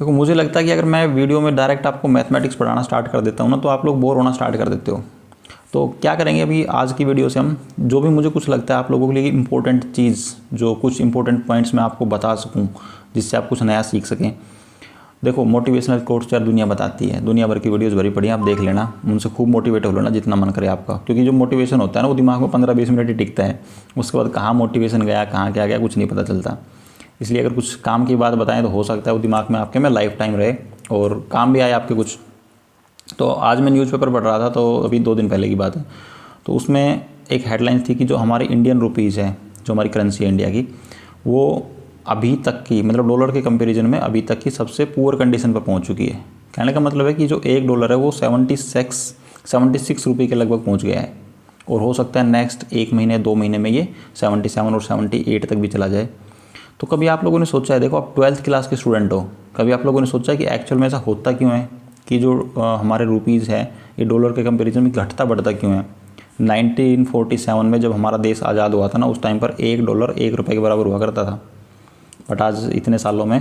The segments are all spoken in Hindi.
देखो मुझे लगता है कि अगर मैं वीडियो में डायरेक्ट आपको मैथमेटिक्स पढ़ाना स्टार्ट कर देता हूँ ना, तो आप लोग बोर होना स्टार्ट कर देते हो। तो क्या करेंगे अभी आज की वीडियो से हम, जो भी मुझे कुछ लगता है आप लोगों के लिए इंपॉर्टेंट चीज़, जो कुछ इंपॉर्टेंट पॉइंट्स मैं आपको बता सकूँ जिससे आप कुछ नया सीख सकें। देखो मोटिवेशनल कोट्स यार दुनिया बताती है, दुनिया भर की वीडियोस भरी पड़ी हैं, आप देख लेना, उनसे खूब मोटिवेट हो लेना जितना मन करे आपका। क्योंकि जो मोटिवेशन होता है ना वो दिमाग में 15-20 मिनट ही टिकता है, उसके बाद कहाँ मोटिवेशन गया, कहाँ क्या गया, कुछ नहीं पता चलता। इसलिए अगर कुछ काम की बात बताएं तो हो सकता है वो दिमाग में आपके में लाइफ टाइम रहे और काम भी आए आपके कुछ। तो आज मैं न्यूज़पेपर पढ़ रहा था, तो अभी 2 दिन पहले की बात है, तो उसमें एक हेडलाइन थी कि जो हमारे इंडियन रुपीज़ है, जो हमारी करेंसी है इंडिया की, वो अभी तक की, मतलब डॉलर के कंपैरिजन में अभी तक की सबसे पुअर कंडीशन पर पहुंच चुकी है। कहने का मतलब है कि जो $1 है वो 76 रुपये के लगभग पहुंच गया है, और हो सकता है नेक्स्ट 1 महीने 2 महीने में ये 77 और 78 तक भी चला जाए। तो कभी आप लोगों ने सोचा है, देखो आप 12th क्लास के स्टूडेंट हो, कभी आप लोगों ने सोचा है कि एक्चुअल में ऐसा होता क्यों है कि जो हमारे रुपीज़ है ये डॉलर के कंपैरिजन में घटता बढ़ता क्यों है। 1947 में जब हमारा देश आज़ाद हुआ था ना, उस टाइम पर $1 1 रुपये के बराबर हुआ करता था, बट आज इतने सालों में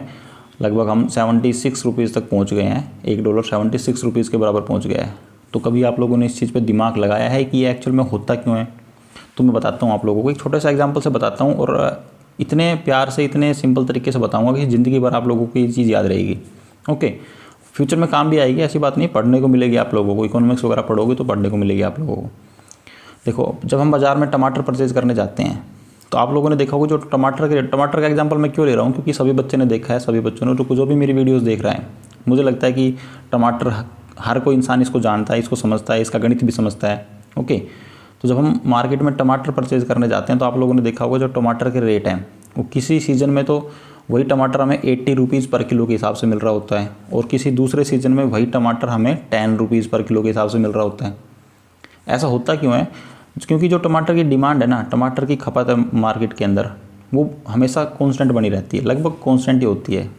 लगभग हम 76 रुपीज़ तक पहुंच गए हैं। $1 76 रुपीज़ के बराबर पहुंच गया है। तो कभी आप लोगों ने इस चीज़ पे दिमाग लगाया है कि ये एक्चुअल में होता क्यों है? तो मैं बताता हूँ आप लोगों को, एक छोटे सा एग्जांपल से बताता हूँ, और इतने प्यार से, इतने सिंपल तरीके से बताऊँगा कि ज़िंदगी भर आप लोगों को ये चीज़ याद रहेगी। ओके, फ्यूचर में काम भी आएगी, ऐसी बात नहीं, पढ़ने को मिलेगी आप लोगों को, इकोनॉमिक्स वगैरह पढ़ोगे तो पढ़ने को मिलेगी आप लोगों को। देखो जब हम बाज़ार में टमाटर परचेज़ करने जाते हैं तो आप लोगों ने देखा होगा, जो टमाटर का एग्जांपल मैं क्यों ले रहा हूँ, क्योंकि सभी बच्चे ने देखा है, सभी बच्चों ने, जो भी मेरी वीडियोस देख रहे हैं, मुझे लगता है कि टमाटर हर कोई इंसान इसको जानता है, इसको समझता है, इसका गणित भी समझता है। ओके, तो जब हम मार्केट में टमाटर परचेज़ करने जाते हैं तो आप लोगों ने देखा होगा जो टमाटर के रेट हैं वो किसी सीज़न में तो वही टमाटर हमें 80 रुपीज़ पर किलो के हिसाब से मिल रहा होता है, और किसी दूसरे सीज़न में वही टमाटर हमें 10 रुपीज़ पर किलो के हिसाब से मिल रहा होता है। ऐसा होता क्यों है? क्योंकि जो टमाटर की डिमांड है ना, टमाटर की खपत है मार्केट के अंदर, वो हमेशा कांस्टेंट बनी रहती है, लगभग कांस्टेंट ही होती है,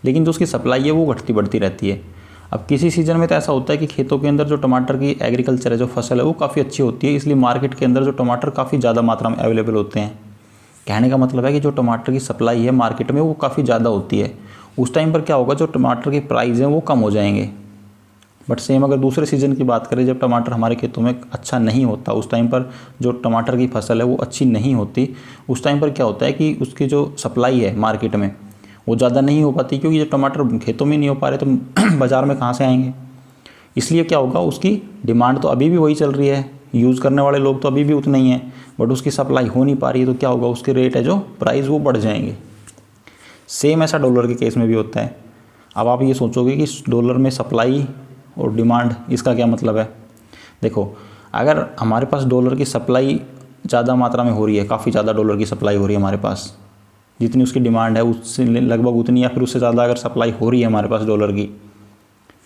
लेकिन जो उसकी सप्लाई है वो घटती बढ़ती रहती है। अब किसी सीज़न में तो ऐसा होता है कि खेतों के अंदर जो टमाटर की एग्रीकल्चर है, जो फसल है वो काफ़ी अच्छी होती है, इसलिए मार्केट के अंदर जो टमाटर काफ़ी ज़्यादा मात्रा में अवेलेबल होते हैं। कहने का मतलब है कि जो टमाटर की सप्लाई है मार्केट में वो काफ़ी ज़्यादा होती है। उस टाइम पर क्या होगा, जो टमाटर के प्राइस हैं वो कम हो जाएंगे। बट सेम अगर दूसरे सीज़न की बात करें, जब टमाटर हमारे खेतों में अच्छा नहीं होता, उस टाइम पर जो टमाटर की फसल है वो अच्छी नहीं होती, उस टाइम पर क्या होता है कि उसकी जो सप्लाई है मार्केट में वो ज़्यादा नहीं हो पाती, क्योंकि जब टमाटर खेतों में नहीं हो पा रहे तो बाज़ार में कहाँ से आएंगे। इसलिए क्या होगा, उसकी डिमांड तो अभी भी वही चल रही है, यूज़ करने वाले लोग तो अभी भी उतने ही हैं, बट उसकी सप्लाई हो नहीं पा रही है, तो क्या होगा, उसके रेट है जो प्राइस वो बढ़ जाएंगे। सेम ऐसा डॉलर के केस में भी होता है। अब आप ये सोचोगे कि डॉलर में सप्लाई और डिमांड, इसका क्या मतलब है? देखो अगर हमारे पास डॉलर की सप्लाई ज़्यादा मात्रा में हो रही है, काफ़ी ज़्यादा डॉलर की सप्लाई हो रही है हमारे पास, जितनी उसकी डिमांड है उससे लगभग उतनी या फिर उससे ज़्यादा अगर सप्लाई हो रही है हमारे पास डॉलर की,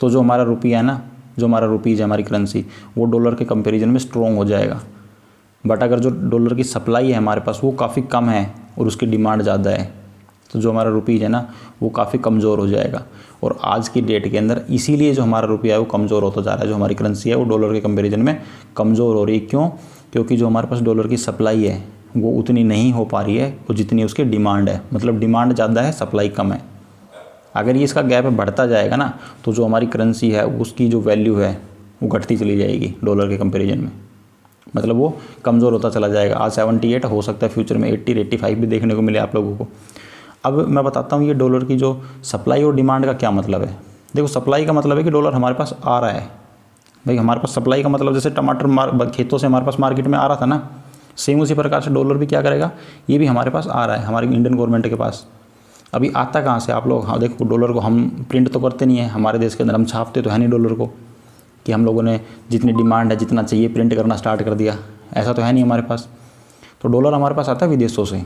तो जो हमारा रुपया है ना, जो हमारा रुपीज़ है, हमारी करेंसी, वो डॉलर के कंपेरिजन में स्ट्रॉन्ग हो जाएगा। बट अगर जो डॉलर की सप्लाई है हमारे पास वो काफ़ी कम है और उसकी डिमांड ज़्यादा है, तो जो हमारा रुपीज़ है ना वो काफ़ी कमज़ोर हो जाएगा। और आज की डेट के अंदर इसीलिए जो हमारा रुपया है वो कमज़ोर होता जा रहा है, जो हमारी करेंसी है वो डॉलर के कंपैरिजन में कमज़ोर हो रही है। क्यों? क्योंकि जो हमारे पास डॉलर की सप्लाई है वो उतनी नहीं हो पा रही है और जितनी उसकी डिमांड है, मतलब डिमांड ज़्यादा है, सप्लाई कम है। अगर ये इसका गैप बढ़ता जाएगा ना, तो जो हमारी करेंसी है उसकी जो वैल्यू है वो घटती चली जाएगी डॉलर के कंपेरिजन में, मतलब वो कमज़ोर होता चला जाएगा। आज 78, हो सकता है फ्यूचर में 80 85 भी देखने को मिले आप लोगों को। अब मैं बताता हूँ ये डॉलर की जो सप्लाई और डिमांड का क्या मतलब है। देखो सप्लाई का मतलब है कि डॉलर हमारे पास आ रहा है, भाई हमारे पास सप्लाई का मतलब जैसे टमाटर खेतों से हमारे पास मार्केट में आ रहा था ना, सेम उसी प्रकार से डॉलर भी क्या करेगा, ये भी हमारे पास आ रहा है, हमारी इंडियन गवर्नमेंट के पास। अभी आता कहाँ से आप लोग? हाँ देखो, डॉलर को हम प्रिंट तो करते नहीं है हमारे देश के अंदर, हम छापते तो है नहीं डॉलर को, कि हम लोगों ने जितनी डिमांड है, जितना चाहिए प्रिंट करना स्टार्ट कर दिया, ऐसा तो है नहीं हमारे पास। तो डॉलर हमारे पास आता है विदेशों से।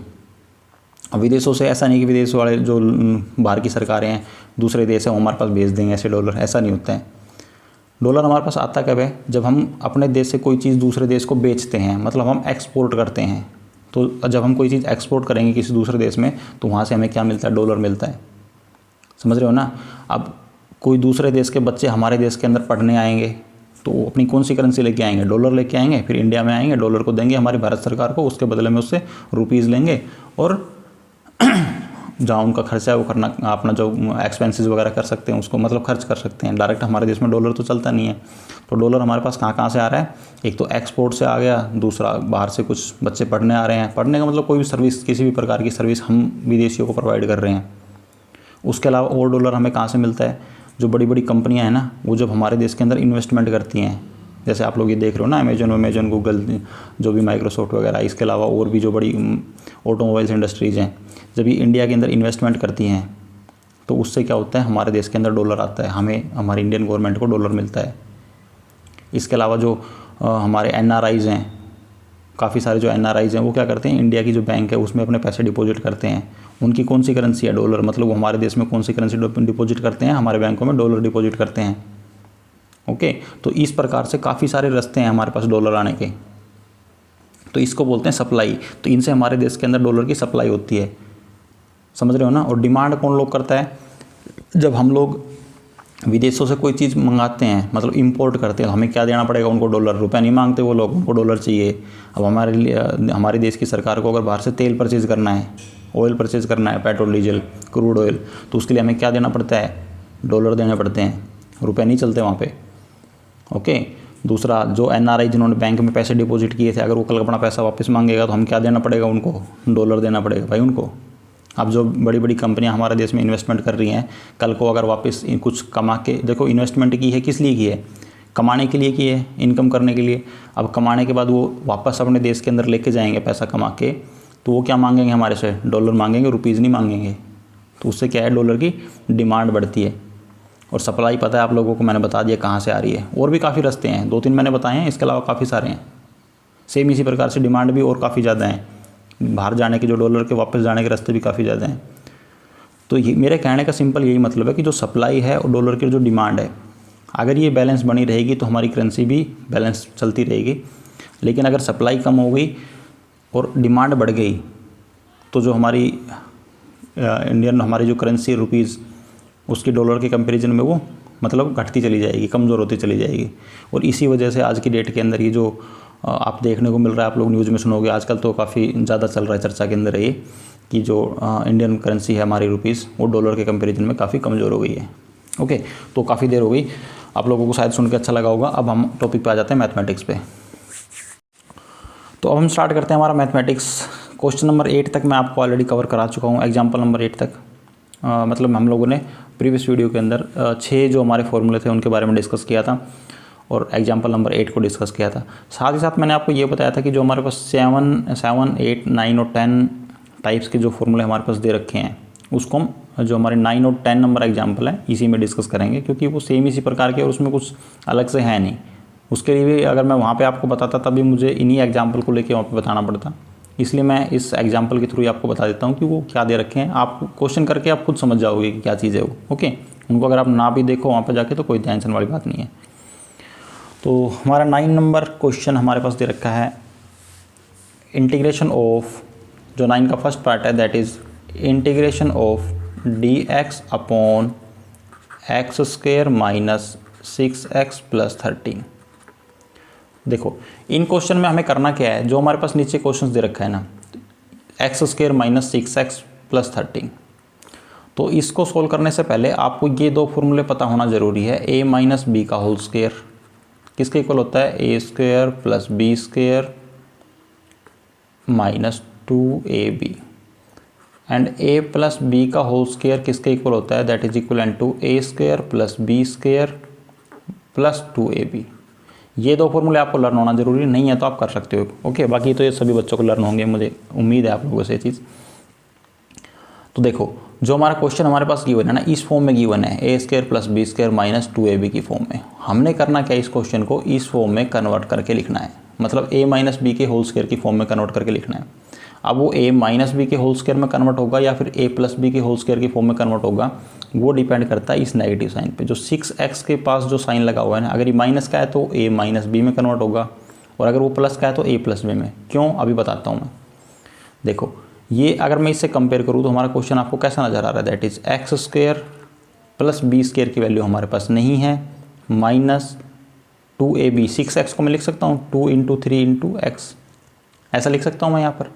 अब विदेशों से ऐसा नहीं कि विदेश वाले जो बाहर की सरकारें हैं, दूसरे देश हैं, वो हमारे पास भेज देंगे ऐसे डॉलर, ऐसा नहीं होता है। डॉलर हमारे पास आता कब है? जब हम अपने देश से कोई चीज़ दूसरे देश को बेचते हैं, मतलब हम एक्सपोर्ट करते हैं। तो जब हम कोई चीज़ एक्सपोर्ट करेंगे किसी दूसरे देश में, तो वहाँ से हमें क्या मिलता है? डॉलर मिलता है। समझ रहे हो ना? अब कोई दूसरे देश के बच्चे हमारे देश के अंदर पढ़ने आएंगे तो अपनी कौन सी करेंसी लेके आएंगे? डॉलर लेके आएंगे। फिर इंडिया में आएंगे, डॉलर को देंगे हमारी भारत सरकार को, उसके बदले में उससे रुपीज़ लेंगे, और जहाँ उनका खर्चा है वो करना, अपना जो एक्सपेंसेस वगैरह कर सकते हैं उसको मतलब खर्च कर सकते हैं। डायरेक्ट हमारे देश में डॉलर तो चलता नहीं है, तो डॉलर हमारे पास कहाँ कहाँ से आ रहा है, एक तो एक्सपोर्ट से आ गया, दूसरा बाहर से कुछ बच्चे पढ़ने आ रहे हैं, पढ़ने का मतलब कोई भी सर्विस, किसी भी प्रकार की सर्विस हम विदेशियों को प्रोवाइड कर रहे हैं। उसके अलावा और डॉलर हमें कहाँ से मिलता है, जो बड़ी बड़ी कंपनियाँ हैं ना, वो जब हमारे देश के अंदर इन्वेस्टमेंट करती हैं, जैसे आप लोग ये देख रहे हो ना, अमेजन, गूगल, जो भी माइक्रोसॉफ्ट वगैरह, इसके अलावा और भी जो बड़ी ऑटोमोबाइल्स इंडस्ट्रीज़ हैं, जब ये इंडिया के अंदर इन्वेस्टमेंट करती हैं तो उससे क्या होता है, हमारे देश के अंदर डॉलर आता है, हमें हमारी इंडियन गवर्नमेंट को डॉलर मिलता है। इसके अलावा जो हमारे NRIs हैं, काफ़ी सारे जो NRIs हैं वो क्या करते हैं, इंडिया की जो बैंक है उसमें अपने पैसे डिपॉजिट करते हैं। उनकी कौन सी करेंसी है, डॉलर, मतलब वो हमारे देश में कौन सी करेंसी डिपॉजिट करते हैं, हमारे बैंकों में डॉलर डिपॉजिट करते हैं। ओके, तो इस प्रकार से काफ़ी सारे रास्ते हैं हमारे पास डॉलर आने के, तो इसको बोलते हैं सप्लाई। तो इनसे हमारे देश के अंदर डॉलर की सप्लाई होती है, समझ रहे हो ना। और डिमांड कौन लोग करता है, जब हम लोग विदेशों से कोई चीज़ मंगाते हैं, मतलब इंपोर्ट करते हैं, तो हमें क्या देना पड़ेगा उनको, डॉलर। रुपया नहीं मांगते वो लोग, उनको डॉलर चाहिए। अब हमारे देश की सरकार को अगर बाहर से तेल परचेज़ करना है, ऑयल परचेज़ करना है, पेट्रोल डीजल क्रूड ऑयल, तो उसके लिए हमें क्या देना पड़ता है, डॉलर देने पड़ते हैं, रुपये नहीं चलते वहाँ पे। ओके, दूसरा जो NRI जिन्होंने बैंक में पैसे डिपॉजिट किए थे, अगर वो कल अपना पैसा वापस मांगेगा तो हम क्या देना पड़ेगा उनको, डॉलर देना पड़ेगा भाई उनको। अब जो बड़ी बड़ी कंपनियां हमारे देश में इन्वेस्टमेंट कर रही हैं, कल को अगर वापस कुछ कमा के, देखो इन्वेस्टमेंट की है किस लिए की है, कमाने के लिए की है, इनकम करने के लिए। अब कमाने के बाद वो वापस अपने देश के अंदर लेके जाएंगे पैसा कमा के, तो वो क्या मांगेंगे हमारे से, डॉलर मांगेंगे, रुपीज़ नहीं मांगेंगे। तो उससे क्या है, डॉलर की डिमांड बढ़ती है। और सप्लाई पता है आप लोगों को, मैंने बता दिया कहाँ से आ रही है। और भी काफ़ी रास्ते हैं, 2-3 मैंने बताए हैं, इसके अलावा काफ़ी सारे हैं। सेम इसी प्रकार से डिमांड भी और काफ़ी ज़्यादा हैं, बाहर जाने के, जो डॉलर के वापस जाने के रास्ते भी काफ़ी ज़्यादा हैं। तो ये मेरे कहने का सिंपल यही मतलब है कि जो सप्लाई है और डॉलर की जो डिमांड है, अगर ये बैलेंस बनी रहेगी तो हमारी करेंसी भी बैलेंस चलती रहेगी। लेकिन अगर सप्लाई कम हो गई और डिमांड बढ़ गई तो जो हमारी इंडियन हमारी जो करेंसी रुपीज़, उसकी डॉलर के कंपैरिजन में वो मतलब घटती चली जाएगी, कमज़ोर होती चली जाएगी। और इसी वजह से आज की डेट के अंदर ये जो आप देखने को मिल रहा है, आप लोग न्यूज़ में सुनोगे आजकल, तो काफ़ी ज़्यादा चल रहा है चर्चा के अंदर ये, कि जो इंडियन करेंसी है हमारी रुपीज़, वो डॉलर के कंपैरिजन में काफ़ी कमज़ोर हो गई है। ओके, तो काफ़ी देर हो गई, आप लोगों को शायद सुन के अच्छा लगा होगा। अब हम टॉपिक पे आ जाते हैं, मैथमेटिक्स पे। तो अब हम स्टार्ट करते हैं हमारा मैथमेटिक्स। क्वेश्चन नंबर 8 तक मैं आपको ऑलरेडी कवर करा चुका हूँ, एग्जाम्पल नंबर 8 तक। मतलब हम लोगों ने प्रीवियस वीडियो के अंदर 6 जो हमारे फॉर्मूले थे उनके बारे में डिस्कस किया था, और एग्जाम्पल नंबर 8 को डिस्कस किया था। साथ ही साथ मैंने आपको ये बताया था कि जो हमारे पास 7, 8, 9 और 10 टाइप्स के जो फॉर्मूले हमारे पास दे रखे हैं, उसको हम जो हमारे 9 और 10 नंबर एग्जाम्पल है इसी में डिस्कस करेंगे, क्योंकि वो सेम इसी प्रकार के और उसमें कुछ अलग से है नहीं। उसके लिए भी अगर मैं वहाँ पे आपको बताता तभी मुझे इन्हीं एग्जाम्पल को लेके वहाँ पे बताना पड़ता, इसलिए मैं इस एग्जाम्पल के थ्रू ही आपको बता देता हूँ कि वो क्या दे रखे हैं। आप क्वेश्चन करके आप खुद समझ जाओगे कि क्या चीज़ है वो। ओके, उनको अगर आप ना भी देखो वहाँ पर जाके तो कोई टेंशन वाली बात नहीं है। तो हमारा 9 नंबर क्वेश्चन हमारे पास दे रखा है, इंटीग्रेशन ऑफ, जो 9 का फर्स्ट पार्ट है that is integration of dx upon x square minus 6x + 13। देखो इन क्वेश्चन में हमें करना क्या है, जो हमारे पास नीचे क्वेश्चन दे रखा है ना, x² माइनस 6x + 13, तो इसको सोल्व करने से पहले आपको ये 2 फॉर्मूले पता होना ज़रूरी है। a माइनस बी का होल स्क्वायर किसके इक्वल होता है, a² + b² minus 2ab, and a + b का होल स्क्वायर किसके इक्वल होता है, that is equal to a² + b² + 2ab। ये 2 फॉर्मूले आपको लर्न होना जरूरी नहीं है, तो आप कर सकते हो। ओके, बाकी तो ये सभी बच्चों को लर्न होंगे, मुझे उम्मीद है आप लोगों से ये चीज़। तो देखो जो हमारा क्वेश्चन हमारे पास गिवन है ना, इस फॉर्म में गिवन है, a² + b² माइनस 2ab की फॉर्म में। हमने करना क्या, इस क्वेश्चन को इस फॉर्म में कन्वर्ट करके लिखना है, मतलब a माइनस बी के होल स्क्वायर की फॉर्म में कन्वर्ट करके लिखना है। अब वो a माइनस बी के होल स्क्वायर में कन्वर्ट होगा या फिर a + b के होल स्क्वायर की फॉर्म में कन्वर्ट होगा, वो डिपेंड करता है इस नेगेटिव साइन पे। जो 6x के पास जो साइन लगा हुआ है ना, अगर ये माइनस का है तो a माइनस बी में कन्वर्ट होगा, और अगर वो प्लस का है तो a + b में। क्यों, अभी बताता हूँ मैं। देखो ये अगर मैं इससे कंपेयर करूँ तो हमारा क्वेश्चन आपको कैसा नज़र आ रहा है, दैट इज़ x² + b² की वैल्यू हमारे पास नहीं है, माइनस 2ab। 6x को मैं लिख सकता हूँ 2 × 3 × x, ऐसा लिख सकता हूँ मैं यहाँ पर,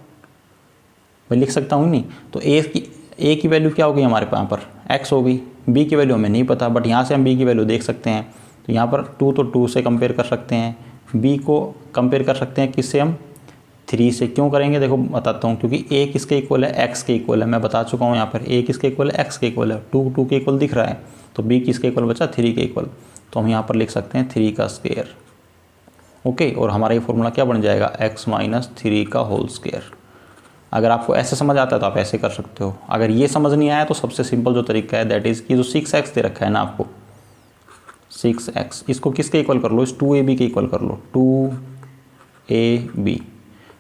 मैं लिख सकता हूँ नहीं। तो a की ए की वैल्यू क्या होगी हमारे यहाँ पर एक्स होगी, बी की वैल्यू हमें नहीं पता, बट यहाँ से हम बी की वैल्यू देख सकते हैं। तो यहाँ पर 2 तो 2 से कंपेयर कर सकते हैं, बी को कंपेयर कर सकते हैं किससे हम 3 से। क्यों करेंगे देखो बताता हूँ, क्योंकि ए किसके इक्वल है एक्स के इक्वल है। मैं बता चुका हूँ यहाँ पर ए किसके इक्वल है एक्स के इक्वल है, 2 2 के इक्वल दिख रहा है, तो बी किसके इक्वल बचा 3 के इक्वल। तो हम यहाँ पर लिख सकते हैं 3 का स्क्वायर। ओके, और हमारा ये फॉर्मूला क्या बन जाएगा x माइनस 3 का होल स्क्वायर। अगर आपको ऐसे समझ आता है तो आप ऐसे कर सकते हो। अगर ये समझ नहीं आया तो सबसे सिंपल जो तरीका है दैट इज़ कि जो 6x दे रखा है ना आपको 6x, इसको किसके इक्वल कर लो, इस 2ab के इक्वल कर लो, 2ab।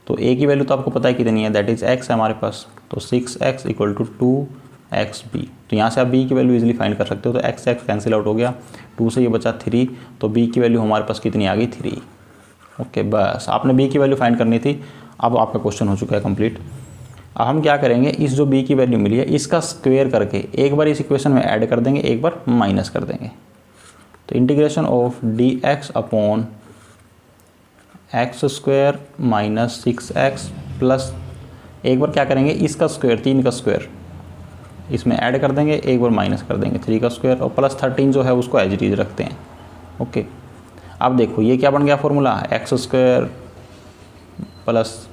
तो a की वैल्यू तो आपको पता है कितनी है, दैट इज़ x है हमारे पास, तो 6x इक्वल टू 2xb। तो यहाँ से आप b की वैल्यू इजीली फाइंड कर सकते हो। तो x कैंसिल आउट हो गया, 2 से ये बचा 3, तो b की वैल्यू हमारे पास कितनी आ गई 3। ओके, बस आपने b की वैल्यू फाइंड करनी थी। अब आपका क्वेश्चन हो चुका है कंप्लीट। अब हम क्या करेंगे, इस जो b की वैल्यू मिली है इसका स्क्वायर करके एक बार इस इक्वेशन में ऐड कर देंगे, एक बार माइनस कर देंगे। तो integration of dx upon x square minus 6x plus एक बार क्या करेंगे इसका स्क्वायर 3 का स्क्वायर इसमें ऐड कर देंगे, एक बार माइनस कर देंगे 3 का स्क्वायर, और प्लस 13 जो है उसको एज इट इज रखते हैं। ओके, अब देखो ये क्या बन गया formula, x square plus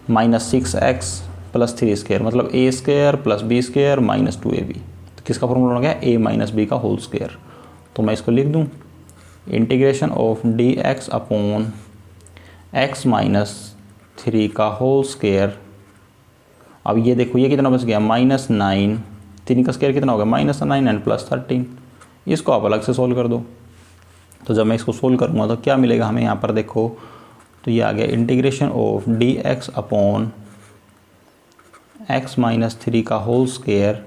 minus 6x plus 3 square, मतलब a square plus b square minus 2ab। तो किसका फॉर्मूला हो गया a माइनस b का होल स्क्वायर। तो मैं इसको लिख दूँ integration of dx upon x minus 3 का होल स्क्वायर। अब ये देखो ये कितना बच गया -9, 3 का स्क्वायर कितना हो गया -9 एंड प्लस 13। इसको आप अलग से सोल्व कर दो। तो जब मैं इसको सोल्व करूँगा तो क्या मिलेगा हमें यहाँ पर देखो, तो ये आ गया integration of dx upon x minus 3 का होल स्क्वायर,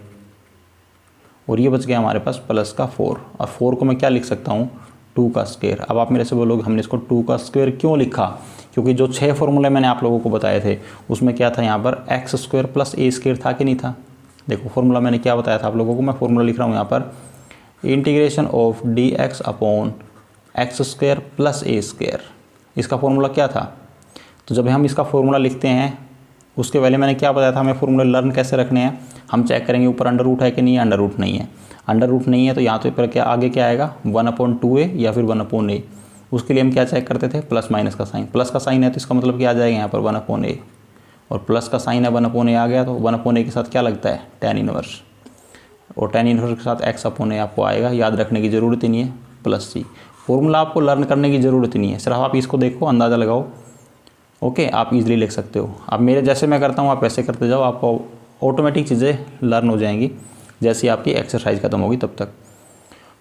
और ये बच गया हमारे पास प्लस का 4, और 4 को मैं क्या लिख सकता हूँ 2 का स्क्वायर। अब आप मेरे से बोलोगे हमने इसको 2 का स्क्वायर क्यों लिखा, क्योंकि जो 6 फॉर्मूले मैंने आप लोगों को बताए थे उसमें क्या था यहाँ पर x square plus A square था कि नहीं था। देखो फॉर्मूला मैंने क्या बताया था आप लोगों को, मैं फॉर्मूला लिख रहा हूँ यहाँ पर integration of dx upon x square plus A square. इसका फॉर्मूला क्या था, तो जब हम इसका फॉर्मूला लिखते हैं उसके पहले मैंने क्या बताया था हमें फॉर्मूला लर्न कैसे रखने हैं। हम चेक करेंगे ऊपर अंडर रूट है कि नहीं है, अंडर रूट नहीं है। अंडर रूट नहीं है तो यहाँ तो पर क्या आगे क्या आएगा 1/2a या फिर 1/a। उसके लिए हम क्या चेक करते थे प्लस माइनस का साइन, प्लस का साइन है तो इसका मतलब क्या आ जाएगा यहाँ पर 1/a, और प्लस का साइन है 1/a आ गया तो 1/a के साथ क्या लगता है tan इनवर्स, और tan इनवर्स के साथ x/a आपको आएगा। याद रखने की ज़रूरत ही नहीं है, प्लस c। फॉर्मूला आपको लर्न करने की ज़रूरत नहीं है, सिर्फ आप इसको देखो अंदाज़ा लगाओ। ओके, आप इजीली लिख सकते हो। अब मेरे जैसे मैं करता हूँ आप ऐसे करते जाओ, आपको ऑटोमेटिक चीज़ें लर्न हो जाएंगी जैसी आपकी एक्सरसाइज खत्म होगी तब तक।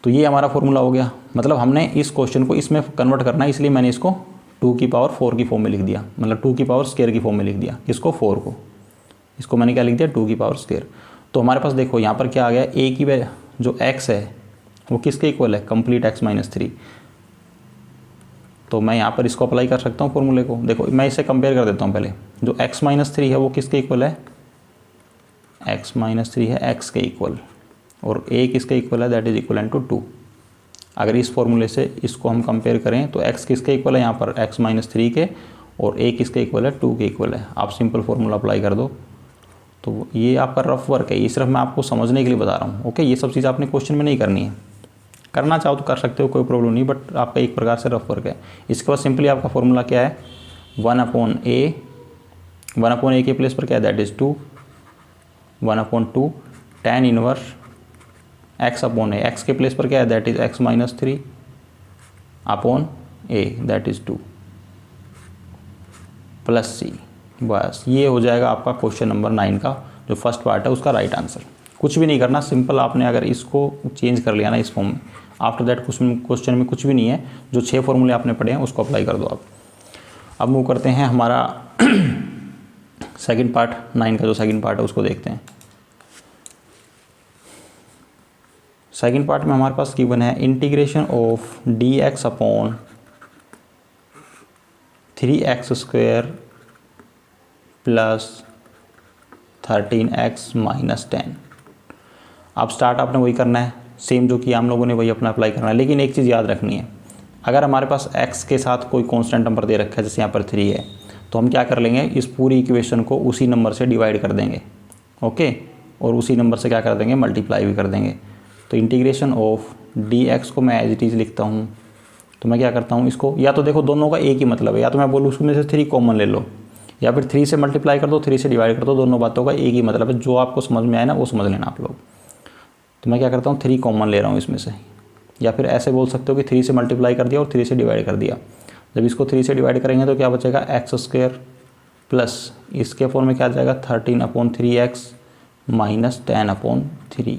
तो ये हमारा फॉर्मूला हो गया, मतलब हमने इस क्वेश्चन को इसमें कन्वर्ट करना है, इसलिए मैंने इसको 2 की पावर 4 की फॉर्म में लिख दिया, मतलब 2 की पावर स्क्वायर की फॉर्म में लिख दिया। इसको 4 को, इसको मैंने क्या लिख दिया 2 की पावर स्क्वायर। तो हमारे पास देखो यहाँ पर क्या आ गया, a की जो x है वो किसके इक्वल है कंप्लीट x माइनस 3। तो मैं यहाँ पर इसको अप्लाई कर सकता हूँ फॉर्मूले को। देखो मैं इसे कंपेयर कर देता हूँ पहले, जो x माइनस 3 है वो किसके इक्वल है, x माइनस 3 है x के इक्वल, और a किसके इक्वल है दैट इज इक्वल टू 2। अगर इस फॉर्मूले से इसको हम कंपेयर करें तो x किसके इक्वल है यहाँ पर x माइनस 3 के, और a किसके इक्वल है 2 के इक्वल है। आप सिंपल फार्मूला अप्लाई कर दो। तो ये आपका रफ वर्क है, ये सिर्फ मैं आपको समझने के लिए बता रहा हूँ। ओके, ये सब चीज़ आपने क्वेश्चन में नहीं करनी है, करना चाहो तो कर सकते हो, कोई प्रॉब्लम नहीं, बट आपका एक प्रकार से रफ वर्क है। इसके बाद सिंपली आपका फॉर्मूला क्या है 1/a, 1/a के प्लेस पर क्या है that is 2, 1/2 tan inverse x/a, x के प्लेस पर क्या है that is x minus 3 upon a that is 2 plus c। बस ये हो जाएगा आपका क्वेश्चन नंबर 9 का जो फर्स्ट पार्ट है उसका राइट आंसर। कुछ भी नहीं करना, सिंपल आपने अगर इसको चेंज कर लिया ना इस फॉर्म में, आफ्टर दैट क्वेश्चन में कुछ भी नहीं है, जो 6 फॉर्मूले आपने पढ़े हैं उसको अप्लाई कर दो आप। अब मूव करते हैं हमारा सेकंड पार्ट, 9 का जो सेकंड पार्ट है उसको देखते हैं। सेकंड पार्ट में हमारे पास गिवन है integration of dx upon 3x square plus 13x minus 10। अब स्टार्ट आपने वही करना है, सेम जो कि हम लोगों ने वही अपना अप्लाई करना है, लेकिन एक चीज़ याद रखनी है, अगर हमारे पास x के साथ कोई कांस्टेंट नंबर दे रखा है जैसे यहाँ पर 3 है, तो हम क्या कर लेंगे इस पूरी इक्वेशन को उसी नंबर से डिवाइड कर देंगे। ओके, और उसी नंबर से क्या कर देंगे, मल्टीप्लाई भी कर देंगे। तो इंटीग्रेशन ऑफ dx को मैं एज इट इज़ लिखता हूँ। तो मैं क्या करता हूँ इसको, या तो देखो दोनों का एक ही मतलब है, या तो मैं बोलूँ उसमें से 3 कॉमन ले लो, या फिर 3 से मल्टीप्लाई कर दो, 3 से डिवाइड कर दो, दोनों बातों का एक ही मतलब है। जो आपको समझ में आए ना वो समझ लेना आप लोग। तो मैं क्या करता हूँ 3 कॉमन ले रहा हूँ इसमें से, या फिर ऐसे बोल सकते हो कि 3 से मल्टीप्लाई कर दिया और 3 से डिवाइड कर दिया। जब इसको 3 से डिवाइड करेंगे तो क्या बचेगा, x² प्लस इसके फॉर्म में क्या आ जाएगा 13/3x माइनस 10/3।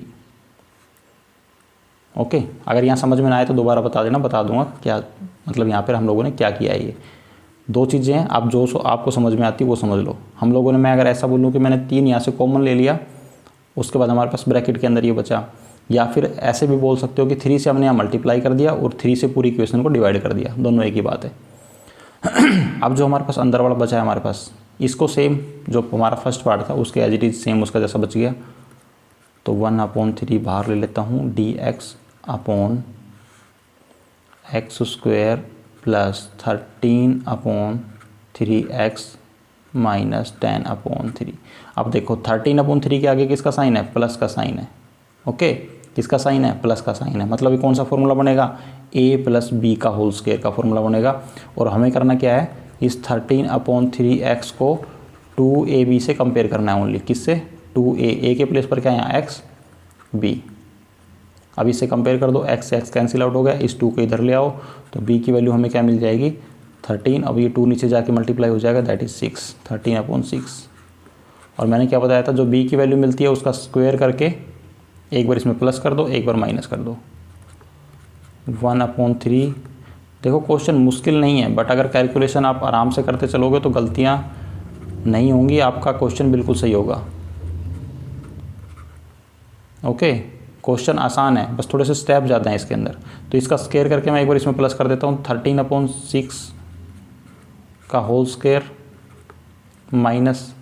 ओके, अगर यहाँ समझ में ना आए तो दोबारा बता देना, बता दूंगा क्या मतलब यहाँ पर हम लोगों ने क्या किया है। ये 2 चीज़ें हैं, आप जो आपको समझ में आती है वो समझ लो। हम लोगों ने, मैं अगर ऐसा बोलूँ कि मैंने 3 यहाँ से कॉमन ले लिया, उसके बाद हमारे पास ब्रैकेट के अंदर ये बचा, या फिर ऐसे भी बोल सकते हो कि 3 से हमने यहाँ मल्टीप्लाई कर दिया और 3 से पूरी इक्वेशन को डिवाइड कर दिया, दोनों एक ही बात है। अब जो हमारे पास अंदर वाला बचा है हमारे पास, इसको सेम जो हमारा फर्स्ट पार्ट था उसके एज इट इज सेम उसका जैसा बच गया। तो 1/3 बाहर ले लेता हूँ, dx/x² प्लस 13/3x माइनस 10/3। अब देखो 13/3 के आगे किसका साइन है, प्लस का साइन है। ओके, किसका साइन है, प्लस का साइन है। मतलब ये कौन सा फॉर्मूला बनेगा, a प्लस बी का होल स्क्वायर का फॉर्मूला बनेगा। और हमें करना क्या है, इस 13/3x को 2ab से कंपेयर करना है ओनली। किससे, 2a के प्लेस पर क्या है यहाँ x, b। अब इससे कंपेयर कर दो, x से x कैंसिल आउट हो गया, इस 2 को इधर ले आओ तो b की वैल्यू हमें क्या मिल जाएगी 13। अब ये 2 नीचे जाके मल्टीप्लाई हो जाएगा, दैट इज 6, 13/6। और मैंने क्या बताया था, जो b की वैल्यू मिलती है उसका स्क्वायर करके एक बार इसमें प्लस कर दो, एक बार माइनस कर दो, 1/3। देखो क्वेश्चन मुश्किल नहीं है, बट अगर कैलकुलेशन आप आराम से करते चलोगे तो गलतियाँ नहीं होंगी, आपका क्वेश्चन बिल्कुल सही होगा। ओके, क्वेश्चन आसान है, बस थोड़े से स्टेप ज़्यादा हैं इसके अंदर। तो इसका स्क्वायर करके मैं एक बार इसमें प्लस कर देता हूँ, 13/6 का होल स्क्वायर माइनस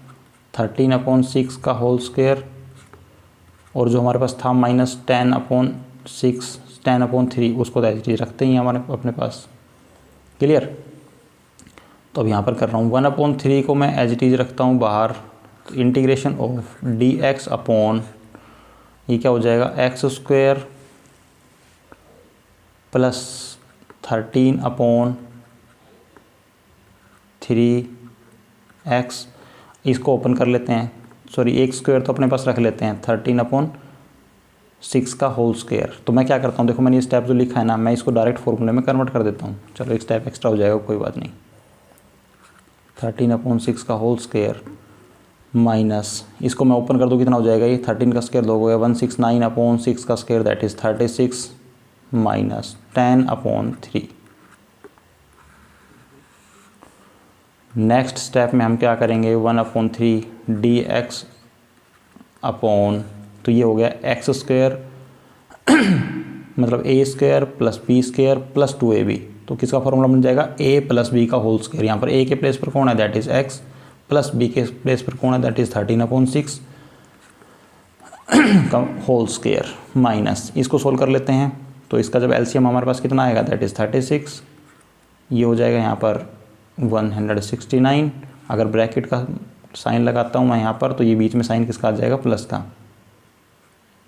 13/6 का होल स्क्वायर, और जो हमारे पास था माइनस 10/6 10/3 उसको एज इट इज रखते ही हमारे अपने पास। क्लियर। तो अब यहाँ पर कर रहा हूँ 1/3 को मैं एज इट इज रखता हूँ बाहर। तो इंटीग्रेशन ऑफ dx अपॉन ये क्या हो जाएगा, x² प्लस 13/3x। इसको ओपन कर लेते हैं, सॉरी एक स्क्वायर तो अपने पास रख लेते हैं, 13/6 का होल स्क्वायर। तो मैं क्या करता हूँ, देखो मैंने ये स्टेप जो लिखा है ना, मैं इसको डायरेक्ट फॉर्मूले में कन्वर्ट कर देता हूँ। चलो एक स्टेप एक्स्ट्रा हो जाएगा, कोई बात नहीं। 13/6 का होल स्क्वायर माइनस इसको मैं ओपन कर दूँ, कितना हो जाएगा ये 13 का स्क्वायर 2 हो गया, 169/6 का square that is 36 minus 10/3। Next step में हम क्या करेंगे, 1/3 dx अपॉन, तो ये हो गया x² मतलब a² plus b² plus 2ab। तो किसका फॉर्मूला बन जाएगा, a प्लस b का होल स्क्वायर। यहाँ पर a के प्लेस पर कौन है, that is x, plus b के प्लेस पर कौन है, दैट इज 13/6 का होल स्क्वायर माइनस, इसको सोल्व कर लेते हैं। तो इसका जब एलसीएम हमारे पास कितना आएगा, दैट इज 36। ये हो जाएगा यहाँ पर 169। अगर ब्रैकेट का साइन लगाता हूँ मैं यहाँ पर, तो ये बीच में साइन किसका आ जाएगा, प्लस का।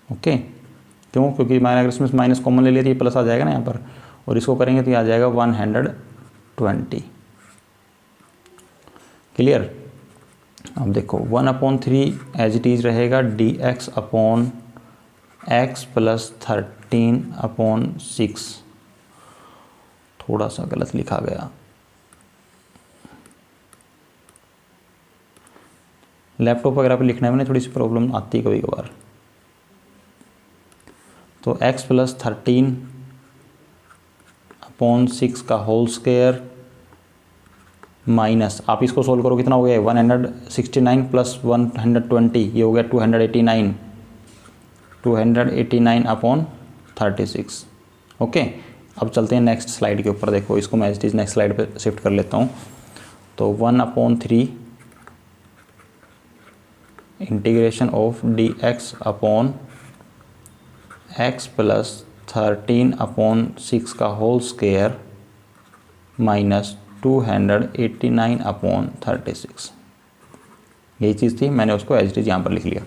ओके, क्यों, क्योंकि मैंने अगर इसमें माइनस कॉमन ले लिया तो ये प्लस आ जाएगा ना यहाँ पर, और इसको करेंगे तो ये आ जाएगा 120। क्लियर। अब देखो 1/3 एज इट इज़ रहेगा dx अपॉन x प्लस 13/6। थोड़ा सा गलत लिखा गया, लैपटॉप वगैरह पे लिखने में थोड़ी सी प्रॉब्लम आती है कभी कभार। तो x प्लस 13/6 का होल स्क्वायर माइनस, आप इसको सोल्व करो कितना हो गया, 169 प्लस 120 ये हो गया 289 289/36। ओके, अब चलते हैं नेक्स्ट स्लाइड के ऊपर। देखो इसको मैं एज नेक्स्ट स्लाइड पे शिफ्ट कर लेता हूँ। तो 1/3 integration of dx upon x plus 13/6 का होल स्क्वायर माइनस 289/36। यही चीज़ थी, मैंने उसको एज इट इज यहाँ पर लिख लिया।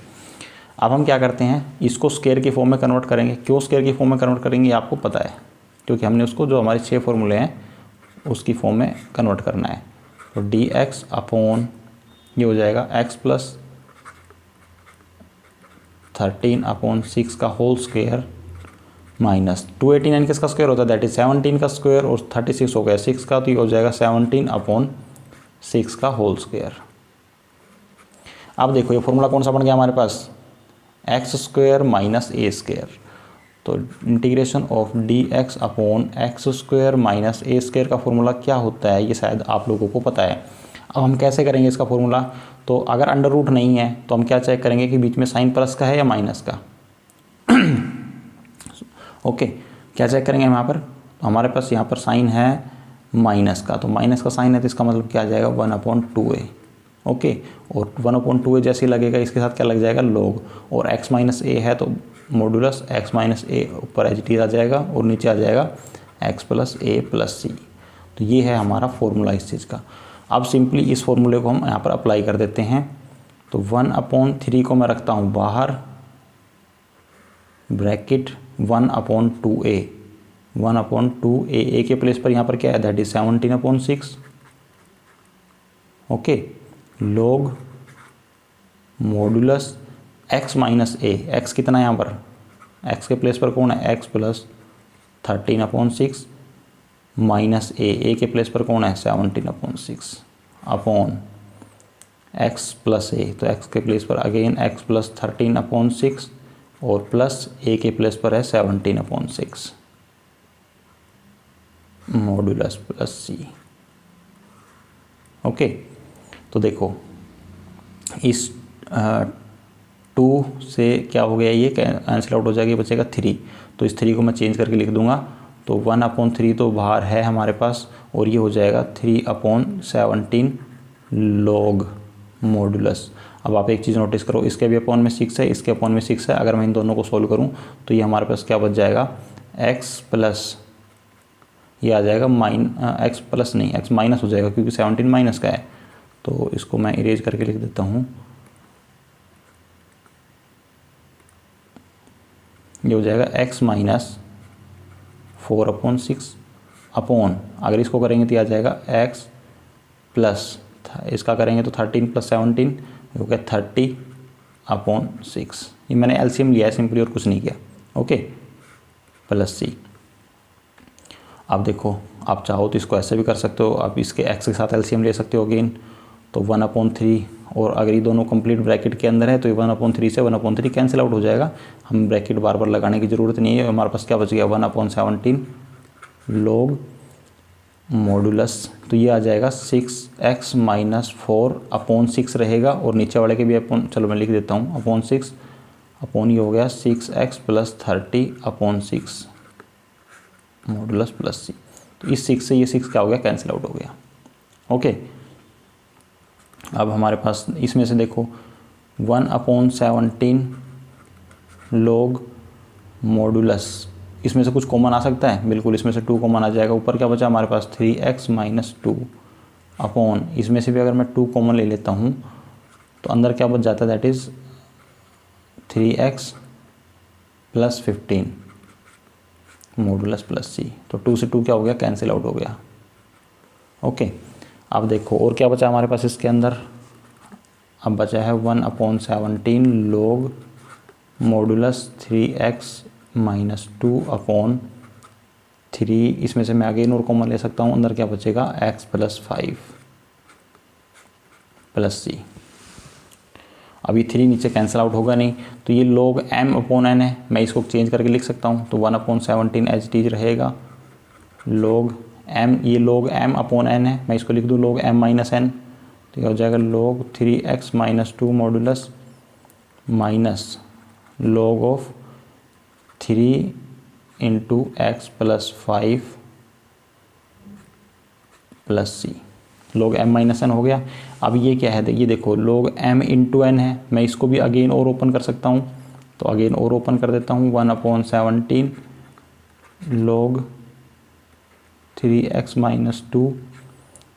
अब हम क्या करते हैं, इसको स्क्वायर की फॉर्म में कन्वर्ट करेंगे। क्यों स्क्वायर की फॉर्म में कन्वर्ट करेंगे आपको पता है, क्योंकि हमने उसको जो हमारे 6 फॉर्मूले हैं उसकी फॉर्म में कन्वर्ट करना है। तो डी एक्स अपॉन ये हो जाएगा x प्लस 13/6 का होल स्क्वायर माइनस 289 किसका स्क्वायर होता है, दैट इज 17 का स्क्वायर, और 36 हो गया 6 का, तो ये हो जाएगा 17/6 का होल स्क्वायर। अब देखो ये फॉर्मूला कौन सा बन गया हमारे पास, एक्स स्क्वायर माइनस ए स्क्वायर। तो integration of d x upon x square minus A square का फॉर्मूला क्या होता है, ये शायद आप लोगों को पता है। अब हम कैसे करेंगे इसका फॉर्मूला, तो अगर अंडर रूट नहीं है तो हम क्या चेक करेंगे कि बीच में साइन प्लस का है या माइनस का। ओके, क्या चेक करेंगे हम यहाँ पर, तो हमारे पास यहाँ पर साइन है माइनस का, तो माइनस का साइन है तो इसका मतलब क्या आ जाएगा 1/2a। ओके, और 1/2a जैसे लगेगा इसके साथ क्या लग जाएगा log, और x माइनस ए है तो मॉडुलस x माइनस ए ऊपर एच डी आ जाएगा और नीचे आ जाएगा x प्लस ए प्लस सी। तो ये है हमारा फॉर्मूला इस चीज़ का। अब सिंपली इस फॉर्मूले को हम यहाँ पर अप्लाई कर देते हैं। तो 1/3 को मैं रखता हूँ बाहर, ब्रैकेट 1/2a, 1/2a, ए के प्लेस पर यहाँ पर क्या है, that is 17/6। Okay, log modulus x minus A, x कितना है यहाँ पर, x के प्लेस पर कौन है, x प्लस 13/6 माइनस ए के प्लेस पर कौन है 17/6 अपॉन x प्लस ए, तो x के प्लेस पर अगेन x प्लस 13/6 और प्लस ए के प्लेस पर है 17/6 मॉडुलस प्लस सी। ओके, तो देखो इस 2 से क्या हो गया, ये कैंसिल आउट हो जाएगा, ये बचेगा 3। तो इस 3 को मैं चेंज करके लिख दूंगा, तो 1/3 तो बाहर है हमारे पास, और ये हो जाएगा 3/17 log मॉडुलस। अब आप एक चीज़ नोटिस करो, इसके भी अपॉन में 6 है, इसके अपॉन में 6 है। अगर मैं इन दोनों को सोल्व करूं तो ये हमारे पास क्या बच जाएगा, x प्लस ये आ जाएगा x प्लस नहीं, x माइनस हो जाएगा क्योंकि 17 माइनस का है। तो इसको मैं इरेज करके लिख देता हूँ, ये हो जाएगा x माइनस 4/6 अपॉन, अगर इसको करेंगे तो ये आ जाएगा x प्लस, इसका करेंगे तो 13 प्लस 17 हो गया 30/6। ये मैंने एलसीएम लिया है सिंपली और कुछ नहीं किया। Okay, plus C. अब देखो आप चाहो तो इसको ऐसे भी कर सकते हो, आप इसके x के साथ एलसीएम ले सकते हो अगेन, तो 1/3, और अगर ये दोनों कंप्लीट ब्रैकेट के अंदर है तो ये 1/3 से 1/3 कैंसिल आउट हो जाएगा, हम ब्रैकेट बार बार लगाने की ज़रूरत नहीं है। हमारे पास क्या बच गया 1/17 log मॉडुलस, तो ये आ जाएगा 6x माइनस 4/6 रहेगा, और नीचे वाले के भी अपॉन, चलो मैं लिख देता हूँ अपॉन 6 अपॉन, ये हो गया 6x plus 30/6 modulus plus C. तो इस 6 से ये 6 क्या हो गया, कैंसिल आउट हो गया। ओके, अब हमारे पास इसमें से देखो 1/17 log मॉडुलस, इसमें से कुछ कॉमन आ सकता है, बिल्कुल इसमें से 2 कॉमन आ जाएगा। ऊपर क्या बचा हमारे पास 3x माइनस 2 अपॉन, इसमें से भी अगर मैं 2 कॉमन ले लेता हूँ तो अंदर क्या बच जाता है, that is 3x plus 15 modulus plus C. तो 2 से 2 क्या हो गया, कैंसिल आउट हो गया। ओके, अब देखो और क्या बचा हमारे पास इसके अंदर, अब बचा है 1/17 log मॉडुलस 3x माइनस 2/3, इसमें से मैं अगेन और कॉमन ले सकता हूँ, अंदर क्या बचेगा x प्लस 5 प्लस सी। अभी 3 नीचे कैंसिल आउट होगा नहीं, तो ये log m/n है, मैं इसको चेंज करके लिख सकता हूँ, तो 1/17 एच टी रहेगा log m, ये log m/n है, मैं इसको लिख दूँ log m माइनस n, तो ये हो जाएगा log 3x minus 2 modulus minus log of 3 into x plus 5 plus c, log m minus n हो गया। अब ये क्या है, ये देखो log m इंटू n है, मैं इसको भी अगेन और ओपन कर सकता हूँ, तो अगेन और ओपन कर देता हूँ 1/17 log 3x माइनस 2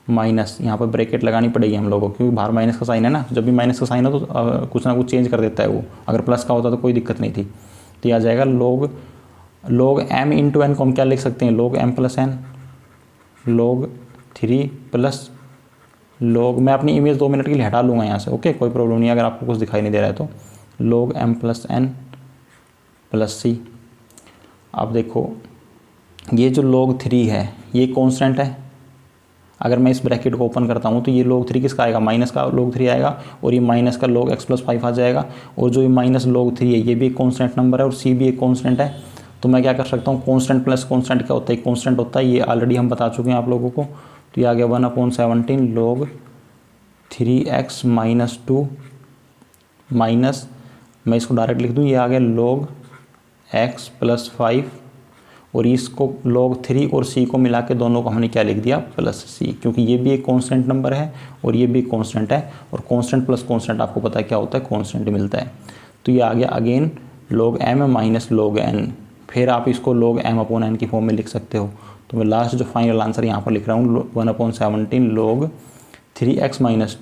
माइनस, यहाँ पर ब्रैकेट लगानी पड़ेगी हम लोगों को क्योंकि बाहर माइनस का साइन है ना, जब भी माइनस का साइन हो तो कुछ ना कुछ चेंज कर देता है वो, अगर प्लस का होता तो कोई दिक्कत नहीं थी। तो ये आ जाएगा log m इंटू एन को हम क्या लिख सकते हैं, log m plus n, log 3 plus log, मैं अपनी इमेज 2 मिनट के लिए हटा लूँगा यहाँ से, ओके कोई प्रॉब्लम नहीं है अगर आपको कुछ दिखाई नहीं दे रहा है तो, log m plus N plus C. अब देखो ये जो log 3 है ये कांस्टेंट है, अगर मैं इस ब्रैकेट को ओपन करता हूँ तो ये log 3 किसका आएगा, माइनस का log 3 आएगा, और ये माइनस का log x प्लस 5 आ जाएगा, और जो ये माइनस log 3 है ये भी एक कांस्टेंट नंबर है और c भी एक कांस्टेंट है। तो मैं क्या कर सकता हूँ, कांस्टेंट प्लस कांस्टेंट क्या होता है, कांस्टेंट होता है, ये ऑलरेडी हम बता चुके हैं आप लोगों को। तो ये आ गया 1/17 log 3x माइनस 2 माइनस, मैं इसको डायरेक्ट लिख दूँ, ये आ गया log x प्लस 5, और इसको log 3 और c को मिला के दोनों को हमने क्या लिख दिया, प्लस c, क्योंकि ये भी एक कांस्टेंट नंबर है और ये भी कांस्टेंट है, और कांस्टेंट प्लस कांस्टेंट आपको पता है क्या होता है, कांस्टेंट मिलता है। तो ये आ गया again log m minus log n, फिर आप इसको log m अपॉन n की फॉर्म में लिख सकते हो। तो मैं लास्ट जो फाइनल आंसर यहाँ पर लिख रहा हूँ 1/17 log 3x माइनस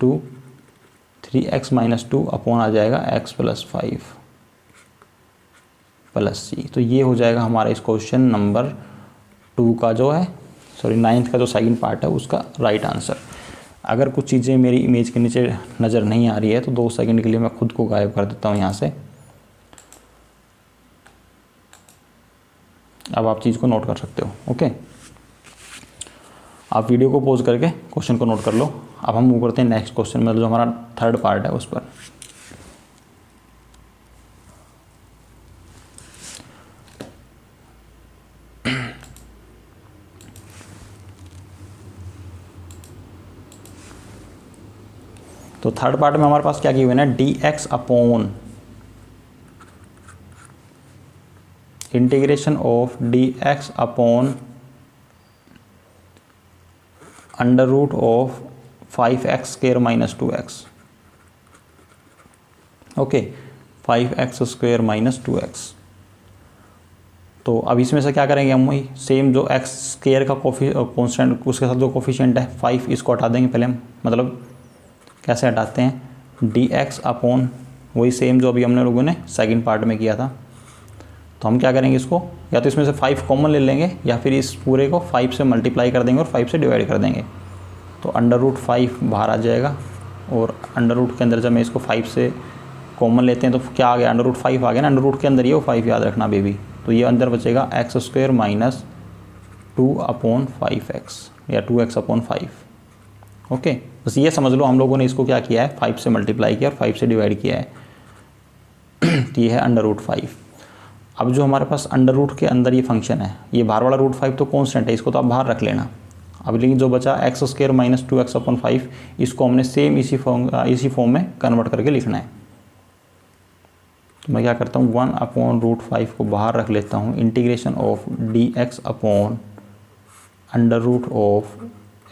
2 अपॉन आ जाएगा x प्लस 5 प्लस सी। तो ये हो जाएगा हमारा इस क्वेश्चन नंबर 2 का जो है, सॉरी 9th का जो सेकंड पार्ट है उसका राइट आंसर। अगर कुछ चीज़ें मेरी इमेज के नीचे नज़र नहीं आ रही है तो 2 सेकंड के लिए मैं खुद को गायब कर देता हूँ यहाँ से। अब आप चीज़ को नोट कर सकते हो, ओके। आप वीडियो को पॉज करके क्वेश्चन को नोट कर लो। अब हम मूव करते हैं नेक्स्ट क्वेश्चन में, जो हमारा थर्ड पार्ट है उस पर। तो थर्ड पार्ट में हमारे पास क्या गिवन है, dx upon integration of dx upon under root of 5x square minus 2x, okay 5x square minus 2x। तो अब इसमें से क्या करेंगे हम, वही सेम जो x स्क्वायर का कॉन्स्टेंट उसके साथ जो कोफिशिएंट है 5, इसको हटा देंगे पहले हम, मतलब कैसे हटाते हैं, dx अपॉन वही सेम जो अभी हमने लोगों ने सेकंड पार्ट में किया था। तो हम क्या करेंगे, इसको या तो इसमें से 5 कॉमन ले लेंगे या फिर इस पूरे को 5 से मल्टीप्लाई कर देंगे और 5 से डिवाइड कर देंगे। तो अंडर रूट 5 बाहर आ जाएगा, और अंडर रूट के अंदर जब मैं इसको 5 से कॉमन लेते हैं तो क्या आ गया, अंडर रूट 5 आ गया ना, अंडर रूट के अंदर ये वो 5 याद रखना बेबी। तो ये अंदर बचेगा एक्स स्क्वायर माइनस 2/5x या 2x अपॉन 5, ओके। बस ये समझ लो हम लोगों ने इसको क्या किया है, 5 से मल्टीप्लाई किया और 5 से डिवाइड किया है। तो ये है अंडर रूट 5। अब जो हमारे पास अंडर रूट के अंदर ये फंक्शन है, ये बाहर वाला रूट 5 तो कांस्टेंट है, इसको तो आप बाहर रख लेना। अब लेकिन जो बचा x square minus 2x upon 5, इसको हमने सेम इसी फॉर्म में कन्वर्ट करके लिखना है। तो मैं क्या करता हूँ, 1/√5 को बाहर रख लेता हूँ, integration of dx upon under root of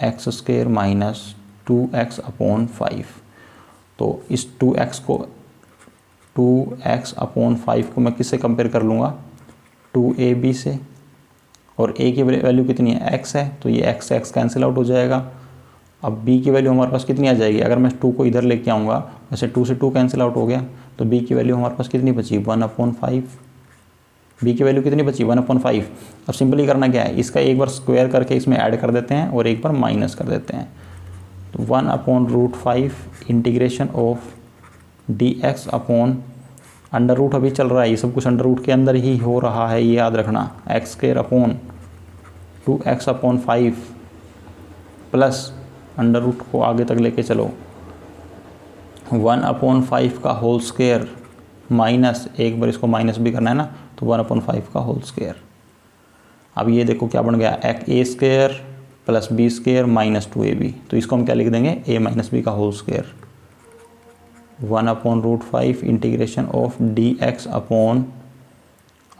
x square minus 2x upon 5। तो इस 2x अपॉन 5 को मैं किससे कंपेयर कर लूँगा, 2ab से, और a की वैल्यू कितनी है, x है, तो ये x से x कैंसिल आउट हो जाएगा। अब b की वैल्यू हमारे पास कितनी आ जाएगी, अगर मैं 2 को इधर लेके आऊँगा, वैसे 2 से 2 कैंसिल आउट हो गया, तो b की वैल्यू हमारे पास कितनी बची, 1/5। b की वैल्यू कितनी बची, 1/5। अब सिंपली करना क्या है, इसका एक बार स्क्वायर करके इसमें ऐड कर देते हैं और एक बार माइनस कर देते हैं। तो 1/√5 integration of dx upon under root अभी चल रहा है, ये सब कुछ अंडर रूट के अंदर ही हो रहा है, ये याद रखना, x square upon 2x upon 5 plus under root को आगे तक लेके चलो 1/5 का होल स्क्वायर माइनस, एक बार इसको माइनस भी करना है ना, तो 1/5 का होल स्क्वायर। अब ये देखो क्या बन गया, a square plus b square minus 2ab, तो इसको हम क्या लिख देंगे, a माइनस b का whole square. 1/√5 integration of dx upon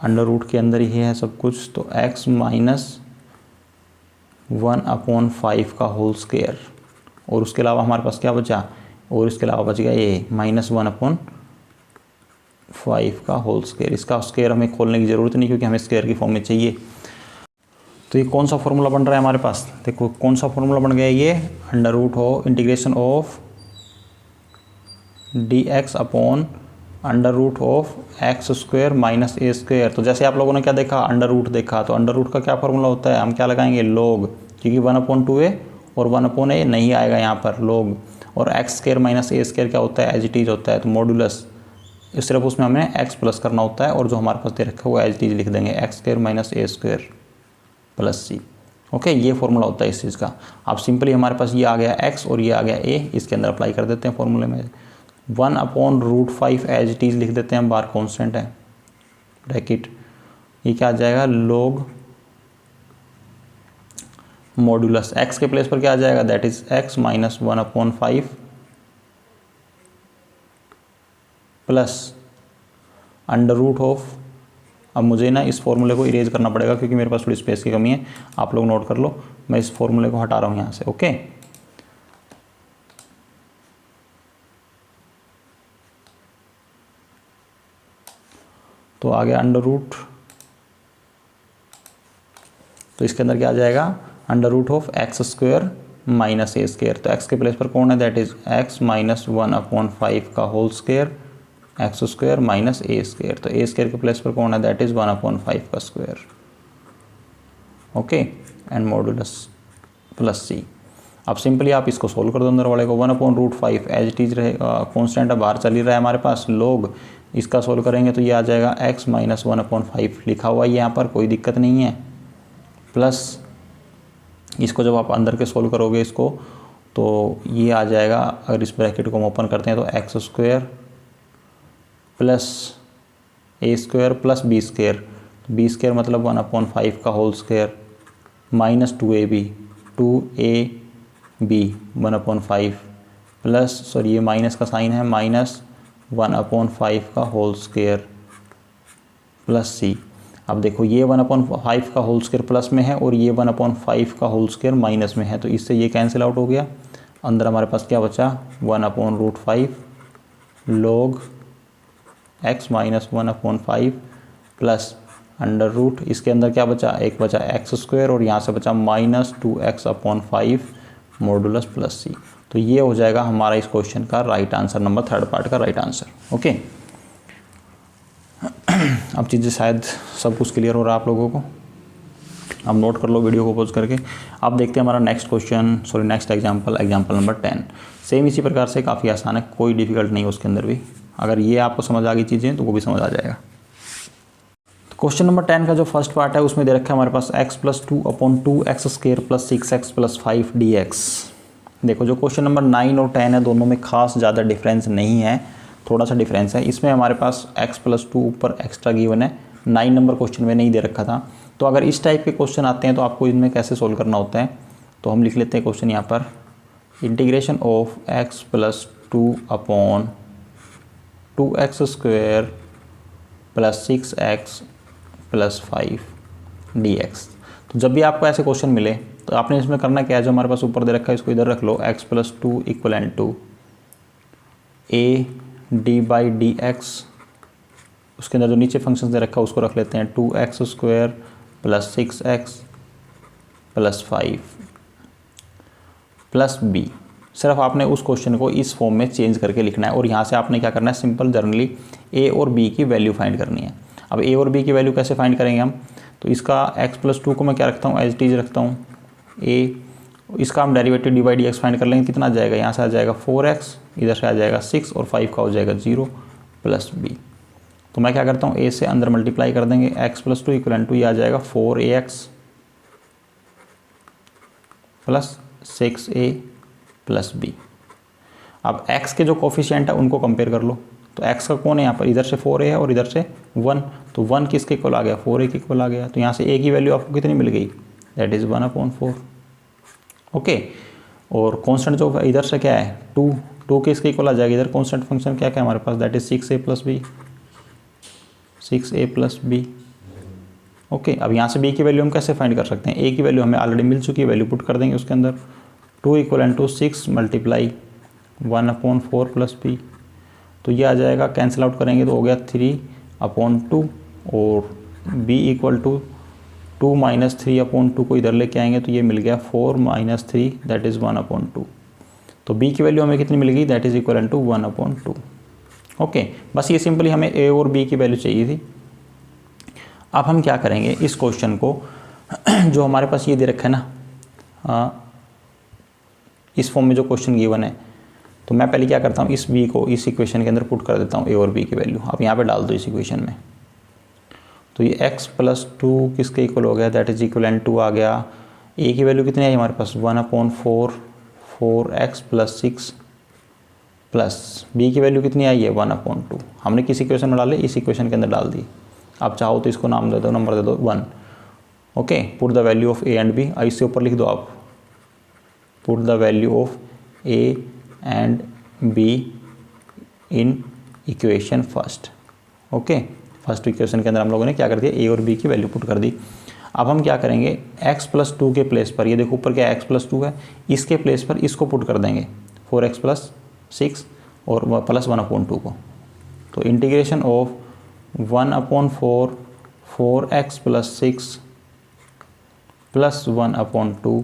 under root के अंदर ही है सब कुछ, तो x माइनस 1/5 का होल स्क्वायर, और उसके अलावा हमारे पास क्या बचा, और इसके अलावा बच गया ये माइनस 1/5 का होल स्क्वायर। इसका स्क्वायर हमें खोलने की ज़रूरत नहीं क्योंकि हमें स्क्वायर की फॉर्म में चाहिए। तो तो ये कौन सा फॉर्मूला बन रहा है हमारे पास, देखो कौन सा फॉर्मूला बन गया ये, अंडर रूट हो integration of d x upon under root of x square minus A square. तो जैसे आप लोगों ने क्या देखा, अंडर रूट देखा, तो अंडर रूट का क्या फॉर्मूला होता है, हम क्या लगाएंगे लोग, क्योंकि 1/2a और 1/a नहीं आएगा यहाँ पर लोग, और एक्स स्क्वायर माइनस ए स्क्वायर क्या होता है, एज इट इज होता है, तो मॉडुलस सिर्फ उसमें हमें एक्स प्लस करना होता है, और जो हमारे पास दे रखा है वो एज इट इज लिख देंगे, एक्स स्क्वायर माइनस ए स्क्वायर प्लस सी। ओके, ये फॉर्मूला होता है इस चीज़ का। अब सिंपली हमारे पास ये आ गया एक्स और ये आ गया ए, इसके अंदर अप्लाई कर देते हैं फॉर्मूले में। 1/√5 एज इट इज लिख देते हैं, बार कांस्टेंट है, ब्रैकेट, ये क्या आ जाएगा लोग मॉडुलस एक्स के प्लेस पर क्या आ जाएगा, that is x minus 1/5 plus under root of, अब मुझे ना इस फॉर्मूले को इरेज करना पड़ेगा क्योंकि मेरे पास थोड़ी स्पेस की कमी है, आप लोग नोट कर लो, मैं इस फॉर्मूले को हटा रहा हूँ यहाँ से। ओके, तो आ गया अंडर रूट, तो इसके अंदर क्या आ जाएगा, under root of x square minus A square, तो एक्स के प्लेस पर कौन है, दैट इज एक्स माइनस 1/5 का whole square X square minus ए स्क्वायर, तो ए स्क्वायर के प्लेस पर कौन है, दैट इज 1/5 का square. Okay, and modulus plus C. अब सिंपली आप इसको सोल्व कर दो, अंदर वाले को 1/√5 एज इट इज रहेगा, कॉन्स्टेंट है बाहर चल ही रहा है हमारे पास, लोग इसका सोल्व करेंगे तो ये आ जाएगा x माइनस 1/5 लिखा हुआ है यहाँ पर, कोई दिक्कत नहीं है, प्लस इसको जब आप अंदर के सोल्व करोगे इसको तो ये आ जाएगा, अगर इस ब्रैकेट को हम ओपन करते हैं तो X square plus A square plus B square, B square मतलब 1/5 का whole square minus 2ab 1/5 plus, sorry ये माइनस का साइन है, माइनस 1/5 का होल स्क्वायर प्लस सी। अब देखो ये 1/5 का होल स्क्वायर प्लस में है और ये 1/5 का होल स्क्वायर माइनस में है, तो इससे ये कैंसिल आउट हो गया, अंदर हमारे पास क्या बचा 1/√5 log x minus 1/5 plus under root, इसके अंदर क्या बचा, एक बचा एक्स स्क्वायर और यहाँ से बचा minus 2x/5 modulus plus C. तो ये हो जाएगा हमारा इस क्वेश्चन का राइट आंसर, नंबर 3 पार्ट का राइट आंसर। ओके, अब चीज़ें शायद सब कुछ क्लियर हो रहा है आप लोगों को, अब नोट कर लो वीडियो को पॉज करके। अब देखते हैं हमारा next question, sorry next example, example number 10। Same इसी प्रकार से, काफ़ी आसान है, कोई डिफिकल्ट नहीं है उसके अंदर भी, अगर ये आपको समझ आ गई चीज़ें तो वो भी समझ आ जाएगा। तो क्वेश्चन नंबर 10 का जो फर्स्ट पार्ट है उसमें दे रखा है हमारे पास x + 2/2x² + 6x + 5 dx। देखो जो क्वेश्चन नंबर 9 और 10 है दोनों में खास ज़्यादा डिफरेंस नहीं है, थोड़ा सा डिफरेंस है। इसमें हमारे पास x + 2 ऊपर एक्स्ट्रा गिवन है, 9 नंबर क्वेश्चन में नहीं दे रखा था। तो अगर इस टाइप के क्वेश्चन आते हैं तो आपको इनमें कैसे सोल्व करना होता है, तो हम लिख लेते हैं क्वेश्चन यहाँ पर, integration of x + 2/2x² + 6x + 5 dx। तो जब भी आपको ऐसे क्वेश्चन मिले तो आपने इसमें करना क्या है, जो हमारे पास ऊपर दे रखा है इसको इधर रख लो, x + 2 = a d/dx, उसके अंदर जो नीचे फंक्शन दे रखा है उसको रख लेते हैं 2x² + 6x + 5 + b। सिर्फ आपने उस क्वेश्चन को इस फॉर्म में चेंज करके लिखना है और यहाँ से आपने क्या करना है, सिंपल जर्नली a और b की वैल्यू फाइंड करनी है। अब a और b की वैल्यू कैसे फाइंड करेंगे हम, तो इसका x + 2 को मैं क्या रखता हूँ, एज इट इज रखता हूँ a, इसका हम डेरिवेटिव d/dx फाइंड कर लेंगे, कितना आ जाएगा, यहाँ से आ जाएगा 4x, इधर से आ जाएगा 6 और 5 का हो जाएगा 0 + b। तो मैं क्या करता हूँ, a से अंदर मल्टीप्लाई कर देंगे, x + 2 = ये आ जाएगा 4ax + 6a + b। अब x के जो कोफिशिएंट है उनको कंपेयर कर लो, तो x का कौन है यहाँ पर, इधर से 4a है और इधर से 1, तो 1 किसके इक्वल आ गया, 4a के इक्वल आ गया। तो यहाँ से a की वैल्यू आपको कितनी मिल गई, दैट इज़ 1/4। ओके, और कांस्टेंट जो इधर से क्या है 2 किसके इक्वल आ जाएगा, इधर कांस्टेंट फंक्शन क्या क्या है हमारे पास, that is 6a + b। Okay, अब यहाँ से b की वैल्यू हम कैसे फाइंड कर सकते हैं, a की वैल्यू हमें ऑलरेडी मिल चुकी है, वैल्यू पुट कर देंगे उसके अंदर, 2 = 6 × 1/4 + b, तो ये आ जाएगा, कैंसिल आउट करेंगे तो हो गया 3/2 और b = 2 माइनस 3/2 को इधर लेके आएंगे तो ये मिल गया 4 माइनस 3 दैट इज़ 1/2। तो b की वैल्यू हमें कितनी मिल गई, that is equal to 1/2। Okay, बस ये सिंपली हमें a और b की वैल्यू चाहिए थी। अब हम क्या करेंगे, इस क्वेश्चन को जो हमारे पास ये दे रखा है ना, इस फॉर्म में जो क्वेश्चन गिवन है, तो मैं पहले क्या करता हूँ, इस b को इस इक्वेशन के अंदर पुट कर देता हूँ, a और b की वैल्यू आप यहाँ पे डाल दो इस इक्वेशन में। तो ये x प्लस 2 किसके इक्वल हो गया, दैट इज इक्वल टू आ गया, a की वैल्यू कितनी आई हमारे पास 1/4 4x प्लस 6 प्लस b की वैल्यू कितनी आई है 1/2। हमने किस इक्वेशन में डाले, इस इक्वेशन के अंदर डाल दी। आप चाहो तो इसको नाम दे दो, नंबर दे दो 1। Okay, put the value of a and b, इससे ऊपर लिख दो आप, put the value of a and b in equation first. Okay, first equation के अंदर हम लोगों ने क्या कर दिया, a और b की वैल्यू पुट कर दी। अब हम क्या करेंगे, x प्लस 2 के प्लेस पर, ये देखो ऊपर क्या x प्लस 2 है, इसके प्लेस पर इसको पुट कर देंगे 4x प्लस 6 और प्लस 1/2 को। तो integration of 1/4 4x plus 6 plus 1/2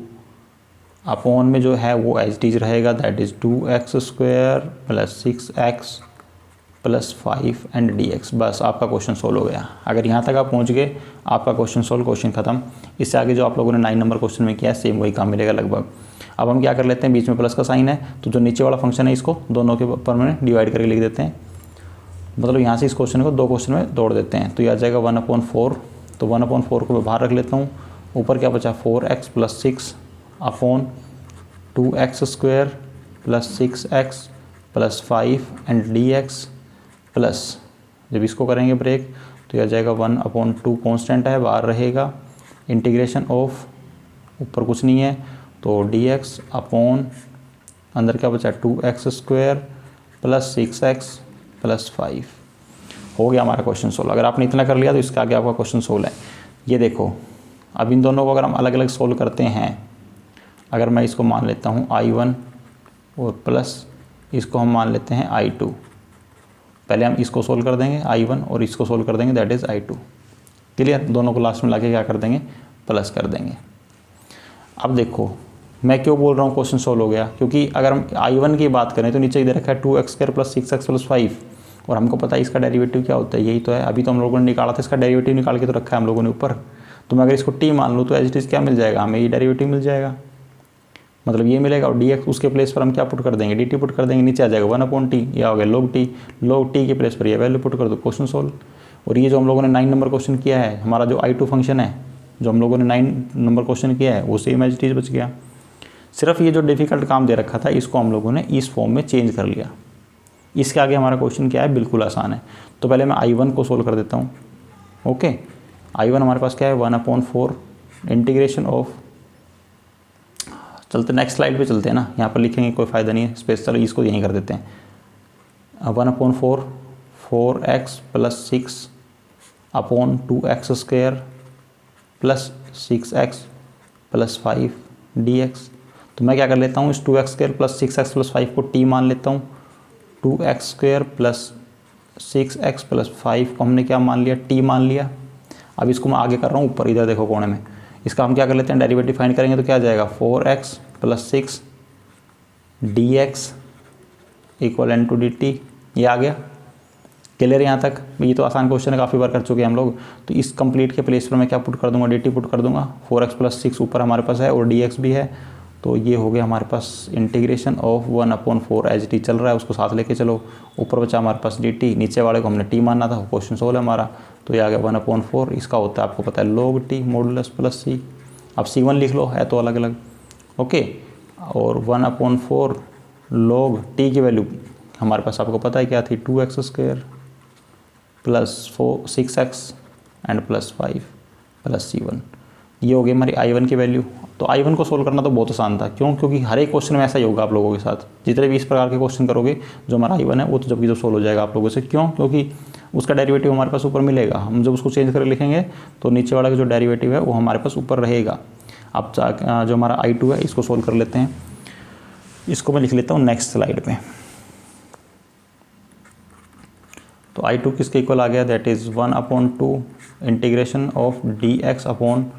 upon में जो है वो एज टीज रहेगा, that is 2x² plus 6x plus 5 and dx। बस आपका क्वेश्चन सोल्व हो गया। अगर यहाँ तक आप पहुँच गए, आपका क्वेश्चन सोल्व, क्वेश्चन खत्म। इससे आगे जो आप लोगों ने 9 नंबर क्वेश्चन में किया है सेम वही काम मिलेगा लगभग। अब हम क्या कर लेते हैं, बीच में प्लस का साइन है तो जो नीचे वाला फंक्शन है इसको दोनों के ऊपर में डिवाइड करके लिख देते हैं, मतलब यहाँ से इस क्वेश्चन को 2 क्वेश्चन में तोड़ देते हैं। तो ये आ जाएगा 1/4, तो 1/4 को मैं बाहर रख लेता हूँ, ऊपर क्या बचा 4x plus 6 upon 2x² plus 6x plus 5 and dx plus, जब इसको करेंगे ब्रेक तो यह आ जाएगा 1/2 कॉन्स्टेंट है बाहर रहेगा, इंटीग्रेशन ऑफ ऊपर कुछ नहीं है तो dx अपॉन अंदर क्या बचा 2x² प्लस 6x प्लस 5। हो गया हमारा क्वेश्चन सोल्व। अगर आपने इतना कर लिया तो इसके आगे आपका क्वेश्चन सोल्व है। ये देखो, अब इन दोनों को अगर हम अलग अलग सोल्व करते हैं, अगर मैं इसको मान लेता हूँ I1 और प्लस इसको हम मान लेते हैं I2, पहले हम इसको सोल्व कर देंगे I1 और इसको सोल्व कर देंगे दैट इज़ I2। क्लियर, दोनों को लास्ट में लाके क्या कर देंगे, प्लस कर देंगे। अब देखो मैं क्यों बोल रहा हूँ क्वेश्चन सोल्व हो गया, क्योंकि अगर हम I1 की बात करें तो नीचे इधर रखा है 2x² प्लस 6x प्लस 5 और हमको पता है इसका डेरिवेटिव क्या होता है, यही तो है। अभी तो हम लोगों ने निकाला था, इसका डेरिवेटिव निकाल के तो रखा है हम लोगों ने ऊपर। तो मैं अगर इसको t मान लूँ तो एज इट इज़ क्या मिल जाएगा, हमें ये डेरिवेटिव मिल जाएगा, मतलब ये मिलेगा। और dx उसके प्लेस पर हम क्या पुट कर देंगे, dt पुट कर देंगे, नीचे आ जाएगा 1/t, या हो गया log t के प्लेस पर ये वैल्यू पुट कर दो, क्वेश्चन सोल्व। और ये जो हम लोगों ने 9 नंबर क्वेश्चन किया है, हमारा जो I2 फंक्शन है जो हम लोगों ने 9 नंबर क्वेश्चन किया है वो सेम एज इट इज़ बच गया। सिर्फ ये जो डिफ़िकल्ट काम दे रखा था इसको हम लोगों ने इस फॉर्म में चेंज कर लिया। इसके आगे हमारा क्वेश्चन क्या है, बिल्कुल आसान है। तो पहले मैं I1 को सोल्व कर देता हूँ। ओके, I1 हमारे पास क्या है 1/4 इंटीग्रेशन ऑफ, चलते नेक्स्ट स्लाइड पे चलते हैं ना, यहाँ पर लिखेंगे कोई फ़ायदा नहीं है स्पेस, चलो इसको यहीं कर देते हैं। 1/4 4x plus 6 upon 2x² plus 6x plus 5 dx। तो मैं क्या कर लेता हूँ, इस 2x² प्लस 6x प्लस 5 को t मान लेता हूँ, 2x² प्लस 6x प्लस 5 को हमने क्या मान लिया, t मान लिया। अब इसको मैं आगे कर रहा हूँ ऊपर, इधर देखो कोने में, इसका हम क्या कर लेते हैं डेरिवेटिव फाइंड करेंगे तो क्या आ जाएगा 4x plus 6 dx equal to dt। ये आ गया, क्लियर यहाँ तक। ये तो आसान क्वेश्चन है, काफ़ी बार कर चुके हैं हम लोग। तो इस कंप्लीट के प्लेस पर मैं क्या पुट कर दूंगा, dt पुट कर दूंगा। 4x प्लस 6 ऊपर हमारे पास है और dx भी है, तो ये हो गया हमारे पास इंटीग्रेशन ऑफ 1/4 एज टी चल रहा है, उसको साथ लेके चलो। ऊपर बचा हमारे पास dt, नीचे वाले को हमने t मानना था, क्वेश्चन सोल्व है हमारा। तो ये आ गया 1/4, इसका होता है आपको पता है log t modulus plus c। अब c1 लिख लो, है तो अलग अलग। ओके, और 1/4 log t की वैल्यू हमारे पास आपको पता है क्या थी, 2x² plus 6x and plus 5 plus c1। ये हो गई हमारी I1 की वैल्यू। तो I1 को सोल्व करना तो बहुत आसान था, क्यों, क्योंकि हर एक क्वेश्चन में ऐसा ही होगा आप लोगों के साथ। जितने भी इस प्रकार के क्वेश्चन करोगे, जो हमारा I1 है वो तो जब सोल्व हो जाएगा आप लोगों से। क्यों, क्योंकि उसका डेरिवेटिव हमारे पास ऊपर मिलेगा। हम जब उसको चेंज करके लिखेंगे तो नीचे वाला जो डेरिवेटिव है वो हमारे पास ऊपर रहेगा। अब जो हमारा I2 है इसको सोल्व कर लेते हैं। इसको मैं लिख लेता हूँ नेक्स्ट स्लाइड पे। तो I2 किसके इक्वल आ गया, that is 1/2 integration of dx upon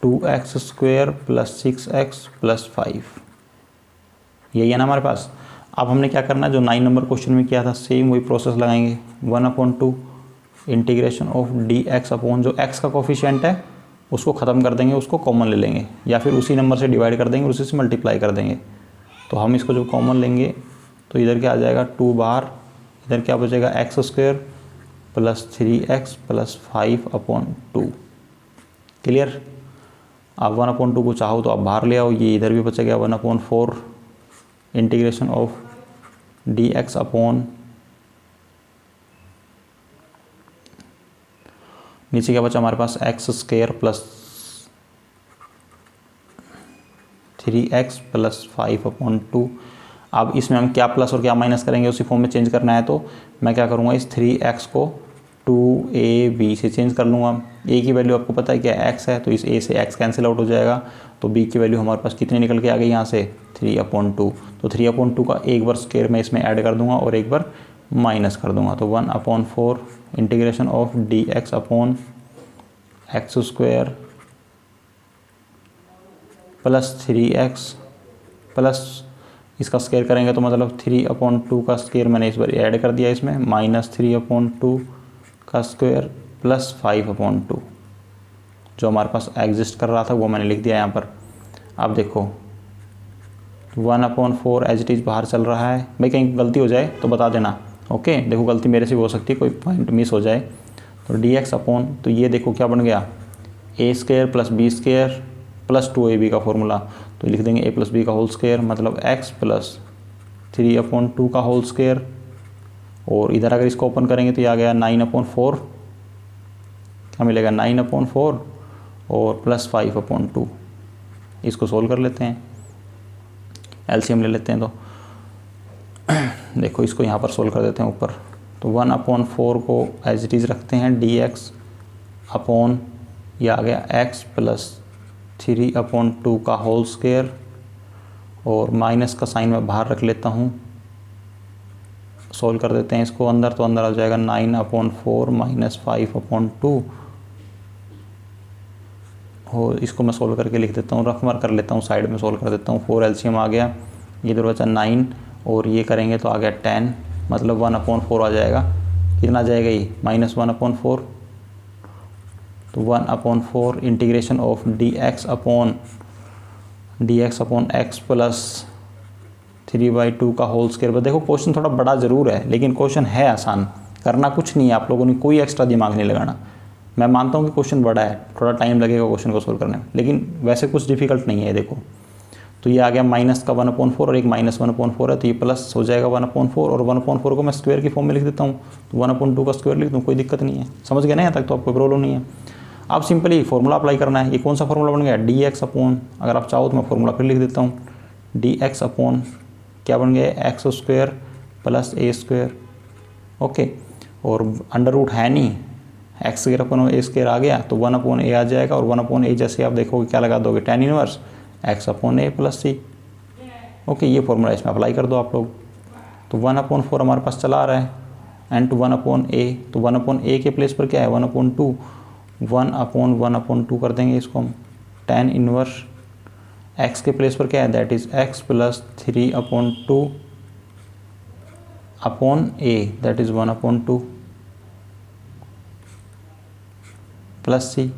2x² plus 6x plus 5, यही है ना हमारे पास। अब हमने क्या करना है, जो 9 नंबर क्वेश्चन में किया था सेम वही प्रोसेस लगाएंगे। 1/2 इंटीग्रेशन ऑफ dx अपॉन जो x का कोफिशिएंट है उसको ख़त्म कर देंगे, उसको कॉमन ले लेंगे, या फिर उसी नंबर से डिवाइड कर देंगे और उसी से मल्टीप्लाई कर देंगे। तो हम इसको जब कॉमन लेंगे तो इधर क्या आ जाएगा 2 बार, इधर क्या बचेगा x² plus 3x plus 5/2। Clear. आप 1/2 को चाहो तो आप बाहर ले आओ, ये इधर भी बचेगा 1/4 इंटीग्रेशन ऑफ dx अपॉन, नीचे क्या बचा हमारे पास x² प्लस 3x प्लस 5/2। अब इसमें हम क्या प्लस और क्या माइनस करेंगे, उसी फॉर्म में चेंज करना है। तो मैं क्या करूँगा, इस 3x को 2ab से चेंज कर लूँगा। a की वैल्यू आपको पता है क्या x है, तो इस a से x कैंसिल आउट हो जाएगा, तो b की वैल्यू हमारे पास कितनी निकल के आ गई यहाँ से 3/2। तो 3/2 का एक बार स्क्वायर मैं इसमें ऐड कर दूंगा और एक बार माइनस कर दूंगा। तो 1/4 integration of dx upon x² plus 3x plus इसका स्क्वायर करेंगे तो मतलब 3/2 का स्क्वायर मैंने इस बार ऐड कर दिया इसमें, माइनस 3/2 का स्क्वायर प्लस 5/2। जो हमारे पास एग्जिस्ट कर रहा था वो मैंने लिख दिया यहाँ पर। अब देखो 1/4 एज इट इज़ बाहर चल रहा है। भाई कहीं गलती हो जाए तो बता देना, ओके। देखो गलती मेरे से भी हो सकती है, कोई पॉइंट मिस हो जाए। तो dx अपॉन, तो ये देखो क्या बन गया a² plus b² plus 2ab का फॉर्मूला, तो लिख देंगे a प्लस बी का होल स्क्वायर, मतलब x प्लस 3/2 का होल स्क्वायर। और इधर अगर इसको ओपन करेंगे तो ये आ गया 9/4, क्या मिलेगा 9/4 और प्लस 5/2। इसको सोल्व कर लेते हैं, एलसीएम ले लेते हैं। तो देखो इसको यहाँ पर सोल्व कर देते हैं ऊपर। तो 1/4 को एज इट इज़ रखते हैं, dx अपॉन ये आ गया x प्लस 3/2 का होल स्क्वायर, और माइनस का साइन मैं बाहर रख लेता हूँ। सोल्व कर देते हैं इसको अंदर, तो अंदर आ जाएगा 9/4 माइनस 5/2। और इसको मैं सोल्व करके लिख देता हूँ, रफ मार कर लेता हूँ, साइड में सोल्व कर देता हूँ। 4 एलसीएम आ गया, इधर बचा 9 और ये करेंगे तो आ गया 10, मतलब 1/4 आ जाएगा। कितना आ जाएगा ये -1/4। तो 1/4 integration of dx upon x plus 3/2 का होल स्क्वायर। देखो क्वेश्चन थोड़ा बड़ा ज़रूर है, लेकिन क्वेश्चन है आसान, करना कुछ नहीं है, आप लोगों ने कोई एक्स्ट्रा दिमाग नहीं लगाना। मैं मानता हूँ कि क्वेश्चन बड़ा है, थोड़ा टाइम लगेगा क्वेश्चन को सोल्व करने में, लेकिन वैसे कुछ डिफिकल्ट नहीं है। देखो तो ये आ गया माइनस का 1/4 और एक -1/4 है, तो ये प्लस हो जाएगा 1/4, और 1/4 को मैं स्क्वायर की फॉर्म में लिख देता हूँ, तो 1/2 का स्क्वायर लिख दूँ, कोई दिक्कत नहीं है। समझ गए ना यहाँ तक, तो आपको प्रॉब्लम नहीं है। अब सिंपली फॉर्मूला अप्लाई करना है। ये कौन सा फॉर्मूला बन गया, dx अपॉन, अगर आप चाहो तो मैं फॉर्मूला फिर लिख देता हूँ, dx अपॉन क्या बन गया x² प्लस a², ओके। और अंडर रूट है नहीं, x² अपॉन a² आ गया तो 1/a आ जाएगा, और 1/a जैसे आप देखोगे क्या लगा दोगे, tan inverse x upon a plus c, okay. ये फॉर्मूला इसमें अप्लाई कर दो आप लोग। तो 1/4 हमारे पास चला आ रहा है, एंड टू 1/a, तो 1/a के प्लेस पर क्या है 1/2, 1/1/2 कर देंगे इसको हम। tan इनवर्स x के प्लेस पर क्या है, that is x plus 3/2 upon a, that is 1/2 plus c,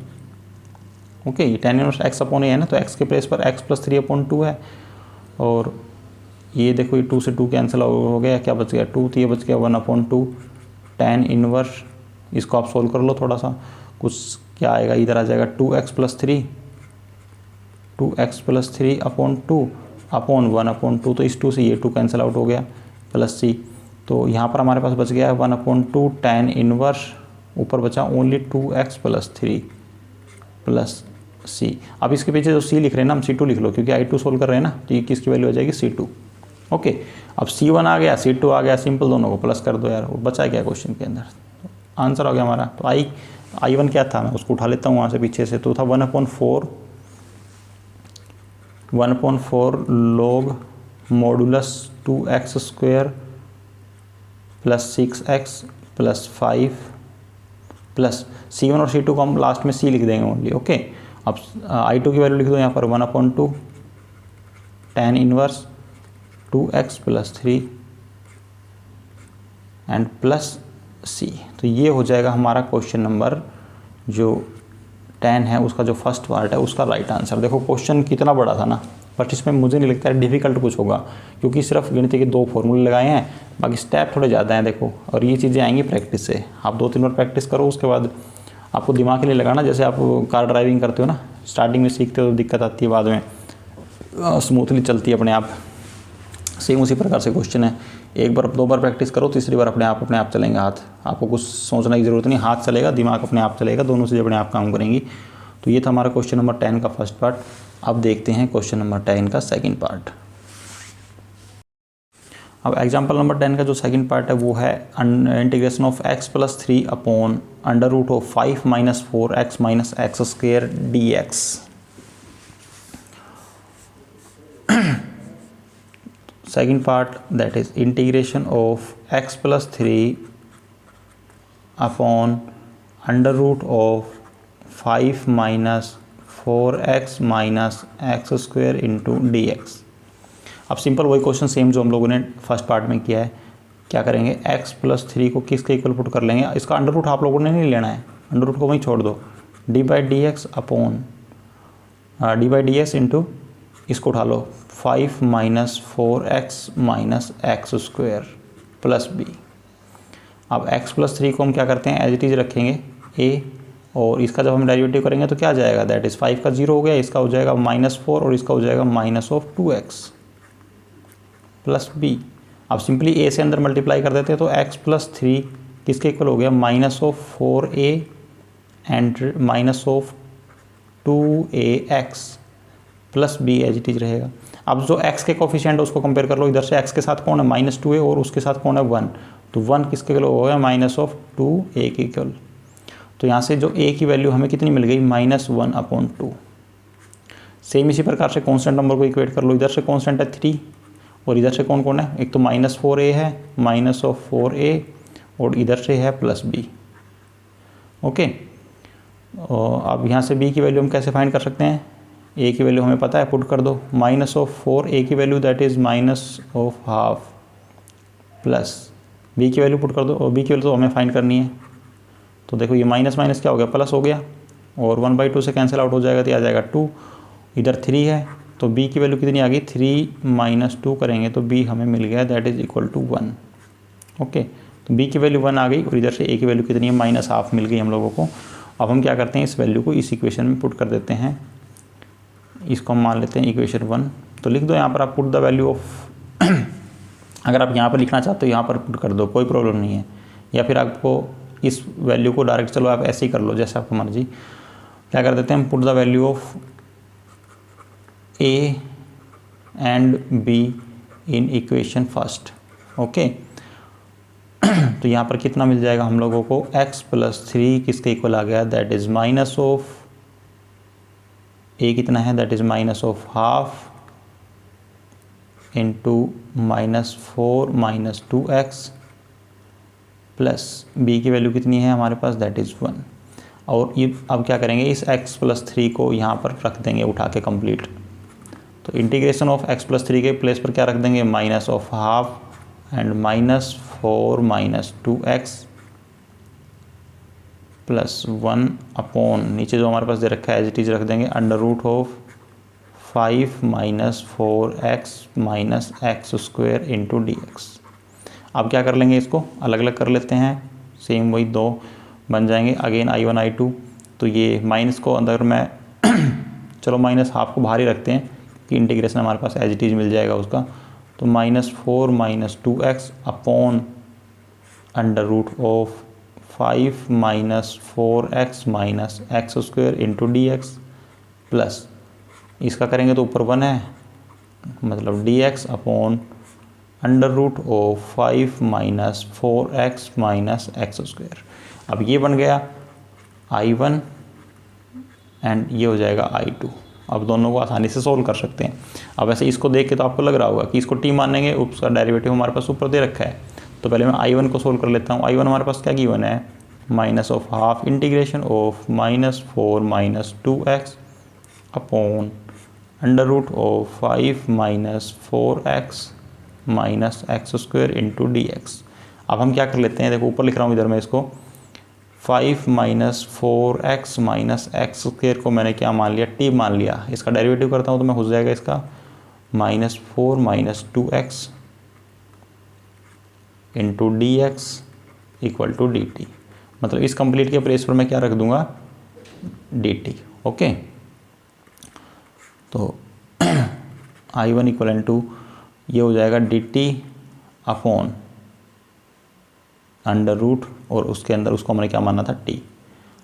okay. ये tan inverse x upon a है ना, तो x के प्लेस पर x प्लस 3/2 है, और ये देखो ये 2 से 2 कैंसिल हो गया, क्या बच गया 2, तो ये बच गया 1/2 tan इनवर्स। इसको आप सोल्व कर लो थोड़ा सा, कुछ क्या आएगा, इधर आ जाएगा 2x प्लस 3/2 अपॉन 1/2, तो इस 2 से ये 2 कैंसिल आउट हो गया, प्लस c। तो यहाँ पर हमारे पास बच गया है 1/2 tan इनवर्स, ऊपर बचा only 2x plus 3 plus c। अब इसके पीछे जो c लिख रहे हैं ना, हम c2 लिख लो, क्योंकि i2 सोल्व कर रहे हैं ना, तो ये किसकी वैल्यू हो जाएगी c2, ओके। अब c1 आ गया, c2 आ गया, सिंपल, दोनों को प्लस कर दो यार, वो बचा क्या क्वेश्चन के अंदर, तो आंसर हो गया हमारा। तो i1 क्या था, मैं उसको उठा लेता हूँ वहाँ से पीछे से, तो था 1/4 log modulus 2x² plus 6x plus 5 plus c1 और c2 को हम लास्ट में c लिख देंगे ओनली, ओके। अब I2 की वैल्यू लिख दो यहाँ पर 1/2 tan inverse 2x + 3 and plus c। तो ये हो जाएगा हमारा क्वेश्चन नंबर जो 10 है उसका जो फर्स्ट पार्ट है उसका राइट आंसर। देखो क्वेश्चन कितना बड़ा था ना, बट इसमें मुझे नहीं लगता है डिफ़िकल्ट कुछ होगा, क्योंकि सिर्फ गिनती के 2 फॉर्मूले लगाए हैं, बाकी स्टेप थोड़े ज़्यादा हैं देखो। और ये चीज़ें आएंगी प्रैक्टिस से, आप 2-3 बार प्रैक्टिस करो, उसके बाद आपको दिमाग के लिए लगाना। जैसे आप कार ड्राइविंग करते हो ना, स्टार्टिंग में सीखते हो तो दिक्कत आती है, बाद में स्मूथली चलती है अपने आप। सेम उसी प्रकार से क्वेश्चन है, 1 बार 2 बार प्रैक्टिस करो, तीसरी बार अपने आप चलेंगे हाथ। आपको कुछ सोचने की ज़रूरत नहीं, हाथ चलेगा, दिमाग अपने आप चलेगा, दोनों चीज़ें अपने आप काम करेंगी। तो ये था हमारा क्वेश्चन नंबर 10 का फर्स्ट पार्ट। अब देखते हैं क्वेश्चन नंबर 10 का सेकंड पार्ट। अब एग्जांपल नंबर 10 का जो सेकंड पार्ट है वो है integration of x + 3 upon √5 - 4x - x² dx। Second part, that is integration of x + 3 upon √5 - 4x - x² into dx। अब सिंपल वही क्वेश्चन सेम जो हम लोगों ने फर्स्ट पार्ट में किया है। क्या करेंगे, x + 3 को किसके इक्वल पुट कर लेंगे। इसका अंडर रूट आप लोगों ने नहीं लेना है, अंडर रूट को वहीं छोड़ दो। d/dx अपॉन d/dx इंटू इसको उठा लो 5 - 4x - x² प्लस b। अब x + 3 को हम क्या करते हैं, एज इट इज़ रखेंगे a, और इसका जब हम डेरिवेटिव करेंगे तो क्या आ जाएगा, दैट इज़ 5 का 0 हो गया, इसका हो जाएगा -4 और इसका हो जाएगा -2x प्लस b। अब सिंपली a से अंदर मल्टीप्लाई कर देते हैं तो x + 3 किसके इक्वल हो गया, -4a and -2ax plus b as it is रहेगा। अब जो x के कोफिशिएंट है उसको कंपेयर कर लो, इधर से x के साथ कौन है, -2a और उसके साथ कौन है 1, तो 1 किसके इक्वल हो गया, -2a के इक्वल। तो यहाँ से जो a की वैल्यू हमें कितनी मिल गई, -1/2। सेम इसी प्रकार से कांस्टेंट नंबर को इक्वेट कर लो, इधर से कांस्टेंट है 3 और इधर से कौन कौन है, एक तो -4a है, -4a और इधर से है +b। ओके, अब यहाँ से b की वैल्यू हम कैसे फाइंड कर सकते हैं, a की वैल्यू हमें पता है, पुट कर दो -4a की value that is -½ plus b की वैल्यू पुट कर दो, और b की वैल्यू तो हमें फाइंड करनी है। तो देखो ये माइनस माइनस क्या हो गया, प्लस हो गया, और 1/2 से कैंसिल आउट हो जाएगा तो आ जाएगा 2, इधर 3 है तो b की वैल्यू कितनी आ गई, 3 - 2 करेंगे तो b हमें मिल गया that is equal to 1। Okay, तो b की वैल्यू 1 आ गई और इधर से a की वैल्यू कितनी है, -½ मिल गई हम लोगों को। अब हम क्या करते हैं, इस वैल्यू को इस इक्वेशन में पुट कर देते हैं, इसको हम मान लेते हैं इक्वेशन 1। तो लिख दो यहाँ पर आप पुट द वैल्यू ऑफ अगर आप यहाँ पर लिखना चाहते हो यहाँ पर पुट कर दो, कोई प्रॉब्लम नहीं है, या फिर आपको इस वैल्यू को डायरेक्ट चलो आप ऐसे ही कर लो जैसे आपको मर्जी। क्या कर देते हैं हम, put the value of a and b in equation first. Okay, तो यहाँ पर कितना मिल जाएगा हम लोगों को, x + 3 किसके इक्वल आ गया, दैट इज़ a कितना है, that is -½ into -4 - 2x plus b की वैल्यू कितनी है हमारे पास, दैट इज़ 1। और ये अब क्या करेंगे, इस x + 3 को यहाँ पर रख देंगे उठा के कंप्लीट। तो इंटीग्रेशन ऑफ x + 3 के प्लेस पर क्या रख देंगे, -½ एंड -4 - 2x प्लस 1 अपॉन नीचे जो हमारे पास दे रखा है एज इट इज़ रख देंगे √5 - 4x - x² इंटू dx। अब क्या कर लेंगे, इसको अलग अलग कर लेते हैं, सेम वही 2 बन जाएंगे, अगेन I1 I2। तो ये माइनस को अंदर में चलो -½ को बाहर ही रखते हैं कि इंटीग्रेशन हमारे पास एज इट इज़ मिल जाएगा उसका। तो -4 - 2x upon √5 - 4x - x² into dx plus इसका करेंगे तो ऊपर 1 है, मतलब dx अपॉन √5 - 4x - x²। अब ये बन गया I1 एंड ये हो जाएगा I2। अब दोनों को आसानी से सोल्व कर सकते हैं। अब ऐसे इसको देख के तो आपको लग रहा होगा कि इसको t मानेंगे, उसका डेरिवेटिव हमारे पास ऊपर दे रखा है। तो पहले मैं I1 को सोल्व कर लेता हूँ। I1 हमारे पास क्या गिवन है, -½ integration of -4 - 2x upon under root of 5 minus 4x minus x square into d x. अब हम क्या कर लेते हैं, देखो ऊपर लिख रहा हूँ इधर मैं इसको 5 minus 4x minus x square को मैंने क्या मान लिया, t मान लिया। इसका डेरिवेटिव करता हूँ तो मैं हो जाएगा इसका -4 minus 2x into d x equal to d t. मतलब इस कंप्लीट के प्लेस पर मैं क्या रख दूंगा, डी टी। ओके, तो I1 इक्वल टू ये हो जाएगा d t upon under root और उसके अंदर उसको हमने क्या माना था, टी।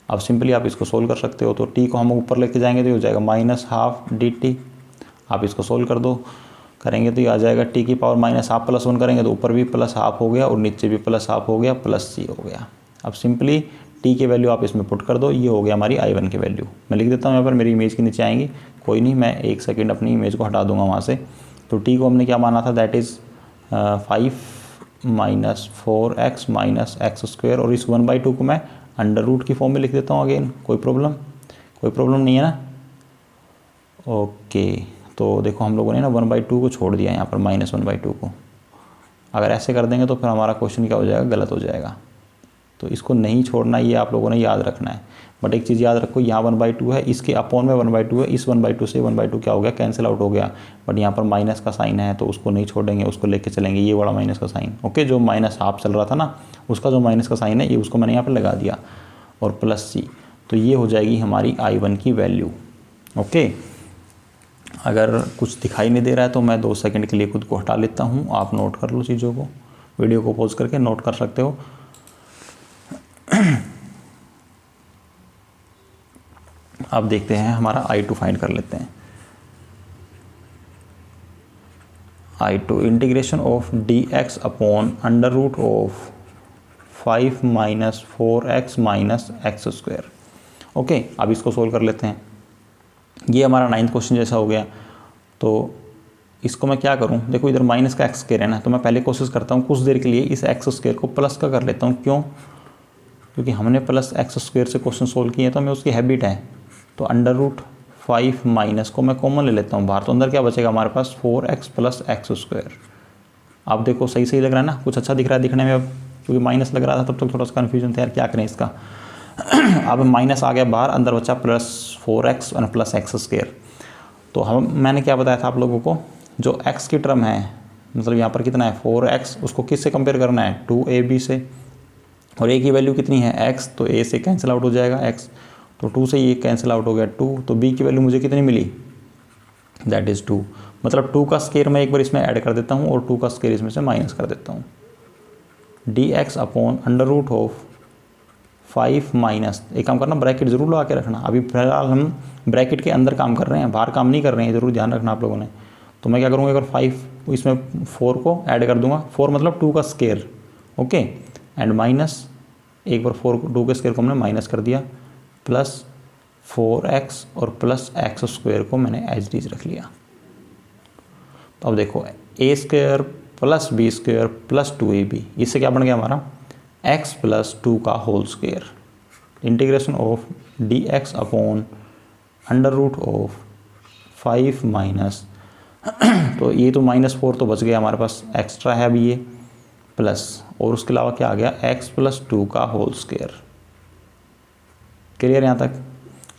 अब सिंपली आप इसको सोल्व कर सकते हो, तो टी को हम ऊपर लेके जाएंगे तो ये हो जाएगा -12 डी टी। आप इसको सोल्व कर दो, करेंगे तो ये आ जाएगा टी की पावर -12 + 1 करेंगे तो ऊपर भी +12 हो गया और नीचे भी +12 हो गया, प्लस c हो गया। अब सिंपली टी की वैल्यू आप इसमें पुट कर दो, ये हो गया हमारी I1 की वैल्यू। मैं लिख देता हूँ यहाँ पर, मेरी इमेज के नीचे आएंगी, कोई नहीं, मैं 1 सेकेंड अपनी इमेज को हटा दूंगा वहाँ से। तो टी को हमने क्या माना था, that is 5 minus 4x minus x square, और इस 1/2 को मैं अंडर रूट की फॉर्म में लिख देता हूँ अगेन। कोई प्रॉब्लम नहीं है ना। ओके, तो देखो हम लोगों ने ना 1/2 को छोड़ दिया यहाँ पर, -1/2 को। अगर ऐसे कर देंगे तो फिर हमारा क्वेश्चन क्या हो जाएगा, गलत हो जाएगा। तो इसको नहीं छोड़ना, ये आप लोगों ने याद रखना है। बट एक चीज़ याद रखो, यहाँ 1/2 है, इसके अपॉन में 1/2 है, इस 1/2 से 1/2 क्या हो गया, कैंसिल आउट हो गया। बट यहाँ पर माइनस का साइन है तो उसको नहीं छोड़ेंगे, उसको लेके चलेंगे, ये वाला माइनस का साइन। ओके, जो -12 चल रहा था ना, उसका जो माइनस का साइन है ये उसको मैंने यहाँ पर लगा दिया, और प्लस c। तो ये हो जाएगी हमारी I1 की वैल्यू। ओके, अगर कुछ दिखाई नहीं दे रहा है तो मैं 2 सेकंड के लिए खुद को हटा लेता हूँ, आप नोट कर लो चीज़ों को, वीडियो को पॉज करके नोट कर सकते हो। अब देखते हैं, हमारा I2 फाइंड कर लेते हैं। I2 integration of dx upon under root of 5 minus 4x minus x square. Okay, अब इसको सोल्व कर लेते हैं। ये हमारा 9th क्वेश्चन जैसा हो गया। तो इसको मैं क्या करूं, देखो इधर माइनस का एक्स स्क्वायर है ना, तो मैं पहले कोशिश करता हूं कुछ देर के लिए इस एक्स स्क्वायर को प्लस का कर लेता हूं। क्यों, क्योंकि हमने प्लस एक्स स्क्वायर से क्वेश्चन सोल्व किए, तो हमें उसकी हैबिट है। तो अंडर रूट 5 माइनस को मैं कॉमन ले लेता हूँ बाहर, तो अंदर क्या बचेगा हमारे पास, 4x प्लस एक्स स्क्वायर। आप देखो सही लग रहा है ना, कुछ अच्छा दिख रहा है दिखने में। अब क्योंकि माइनस लग रहा था तब तक थोड़ा सा कन्फ्यूजन था यार, क्या करें इसका। अब माइनस आ गया बाहर, अंदर बचा +4x और प्लस एक्स स्क्वायर। तो मैंने क्या बताया था आप लोगों को, जो x की टर्म है, मतलब यहाँ पर कितना है 4x, उसको किस से कंपेयर करना है, 2ab से। और a की वैल्यू कितनी है x, तो a से कैंसिल आउट हो जाएगा x, तो 2 से ये कैंसिल आउट हो गया 2। तो b की वैल्यू मुझे कितनी मिली, दैट इज़ 2। मतलब 2 का स्क्वायर मैं एक बार इसमें ऐड कर देता हूँ और 2 का स्क्वायर इसमें से माइनस कर देता हूँ। dx upon under root of 5 minus, एक काम करना ब्रैकेट ज़रूर लगा के रखना। अभी फिलहाल हम ब्रैकेट के अंदर काम कर रहे हैं, बाहर काम नहीं कर रहे हैं, ज़रूर ध्यान रखना आप लोगों ने। तो मैं क्या करूँगा, अगर 5 इसमें 4 को ऐड कर दूंगा, 4 मतलब 2 का स्क्वायर। ओके, एंड माइनस एक बार 2 के स्क्वायर को हमने माइनस कर दिया, प्लस 4x और प्लस एक्स स्क्वायर को मैंने एज डीज रख लिया। तो अब देखो a square plus B square plus 2ab, इससे क्या बन गया हमारा x प्लस 2 का whole square. Integration of dx upon under root of 5 minus, तो ये तो -4 तो बच गया हमारे पास, एक्स्ट्रा है अभी ये, प्लस, और उसके अलावा क्या आ गया x प्लस 2 का होल स्क्वायर। क्लियर यहाँ तक।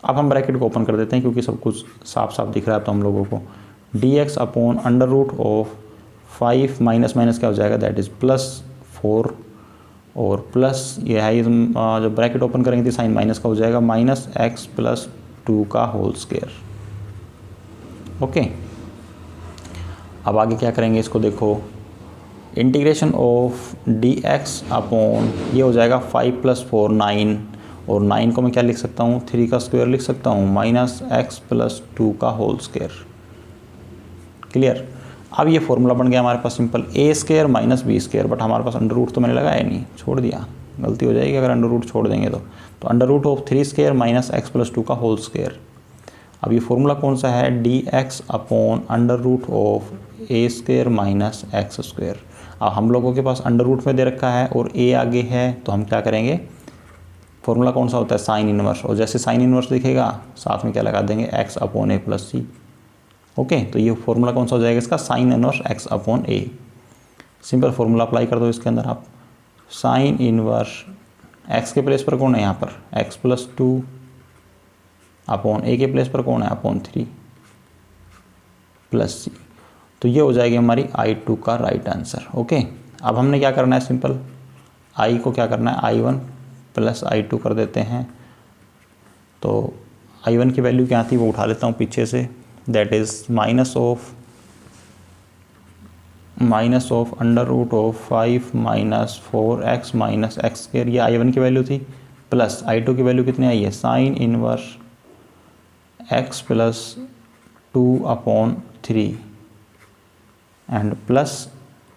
अब हम ब्रैकेट को ओपन कर देते हैं क्योंकि सब कुछ साफ साफ दिख रहा है तो हम लोगों को। dx upon under root of 5 minus minus क्या हो जाएगा, दैट इज़ +4, और प्लस ये है, जब ब्रैकेट ओपन करेंगे तो साइन माइनस का हो जाएगा, -x प्लस 2 का होल स्क्वायर। ओके, अब आगे क्या करेंगे इसको देखो, इंटीग्रेशन ऑफ dx अपॉन ये हो जाएगा 5 + 4 9, और 9 को मैं क्या लिख सकता हूँ, 3 का स्क्वायर लिख सकता हूँ, -x प्लस 2 का होल स्क्वायर। क्लियर। अब ये फॉर्मूला बन गया हमारे पास simple, a square minus B square, but हमारे पास अंडर रूट तो मैंने लगाया नहीं, छोड़ दिया, गलती हो जाएगी अगर अंडर रूट छोड़ देंगे तो under root of 3 square minus x plus 2 का होल स्क्वायर। अब ये फॉर्मूला कौन सा है, dx upon under root of a square minus x square. अब हम लोगों के पास अंडर रूट में दे रखा है और a आगे है, तो हम क्या करेंगे, फॉर्मूला कौन सा होता है, साइन इनवर्स, और जैसे साइन इनवर्स दिखेगा साथ में क्या लगा देंगे, एक्स अपॉन ए प्लस सी। ओके, तो ये फॉर्मूला कौन सा हो जाएगा इसका, साइन इनवर्स एक्स अपॉन ए। सिंपल फॉर्मूला अप्लाई कर दो इसके अंदर आप, साइन इनवर्स एक्स के प्लेस पर कौन है यहाँ पर, एक्स प्लस 2 अपॉन ए के प्लेस पर कौन है, अपॉन 3 प्लस सी। तो ये हो जाएगी हमारी I2 का राइट आंसर। ओके, अब हमने क्या करना है, सिंपल I को क्या करना है, I1 प्लस I2 कर देते हैं। तो I1 की वैल्यू क्या थी वो उठा लेता हूँ पीछे से, that is minus of under root of 5 minus 4x minus x square, ये I1 की वैल्यू थी, प्लस I2 की वैल्यू कितनी आई है, sine inverse x plus 2 upon 3 and plus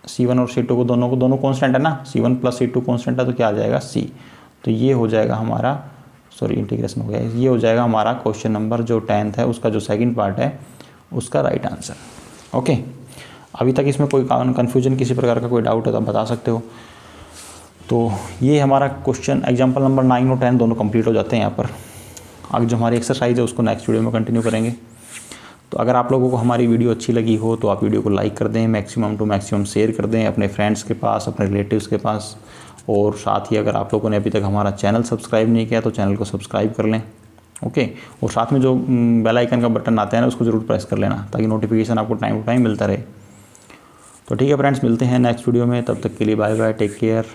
C1 और C2 को दोनों कांस्टेंट है ना, C1 प्लस C2 कांस्टेंट है, तो क्या आ जाएगा C। तो ये हो जाएगा हमारा, सॉरी इंटीग्रेशन हो गया, ये हो जाएगा हमारा क्वेश्चन नंबर जो 10th है उसका जो सेकंड पार्ट है उसका राइट आंसर। ओके, अभी तक इसमें कोई कन्फ्यूजन, किसी प्रकार का कोई डाउट है तो आप बता सकते हो। तो ये हमारा क्वेश्चन एग्जाम्पल नंबर 9 और 10 दोनों कंप्लीट हो जाते हैं यहाँ पर। आगे जो हमारी एक्सरसाइज है उसको नेक्स्ट वीडियो में कंटिन्यू करेंगे। तो अगर आप लोगों को हमारी वीडियो अच्छी लगी हो तो आप वीडियो को लाइक कर दें, मैक्सिमम टू मैक्सिमम शेयर कर दें अपने फ्रेंड्स के पास, अपने रिलेटिव्स के पास, और साथ ही अगर आप लोगों ने अभी तक हमारा चैनल सब्सक्राइब नहीं किया तो चैनल को सब्सक्राइब कर लें। ओके, और साथ में जो बेल आइकन का बटन आता है ना उसको ज़रूर प्रेस कर लेना ताकि नोटिफिकेशन आपको टाइम टू टाइम मिलता रहे। तो ठीक है फ्रेंड्स, मिलते हैं नेक्स्ट वीडियो में, तब तक के लिए बाय बाय, टेक केयर।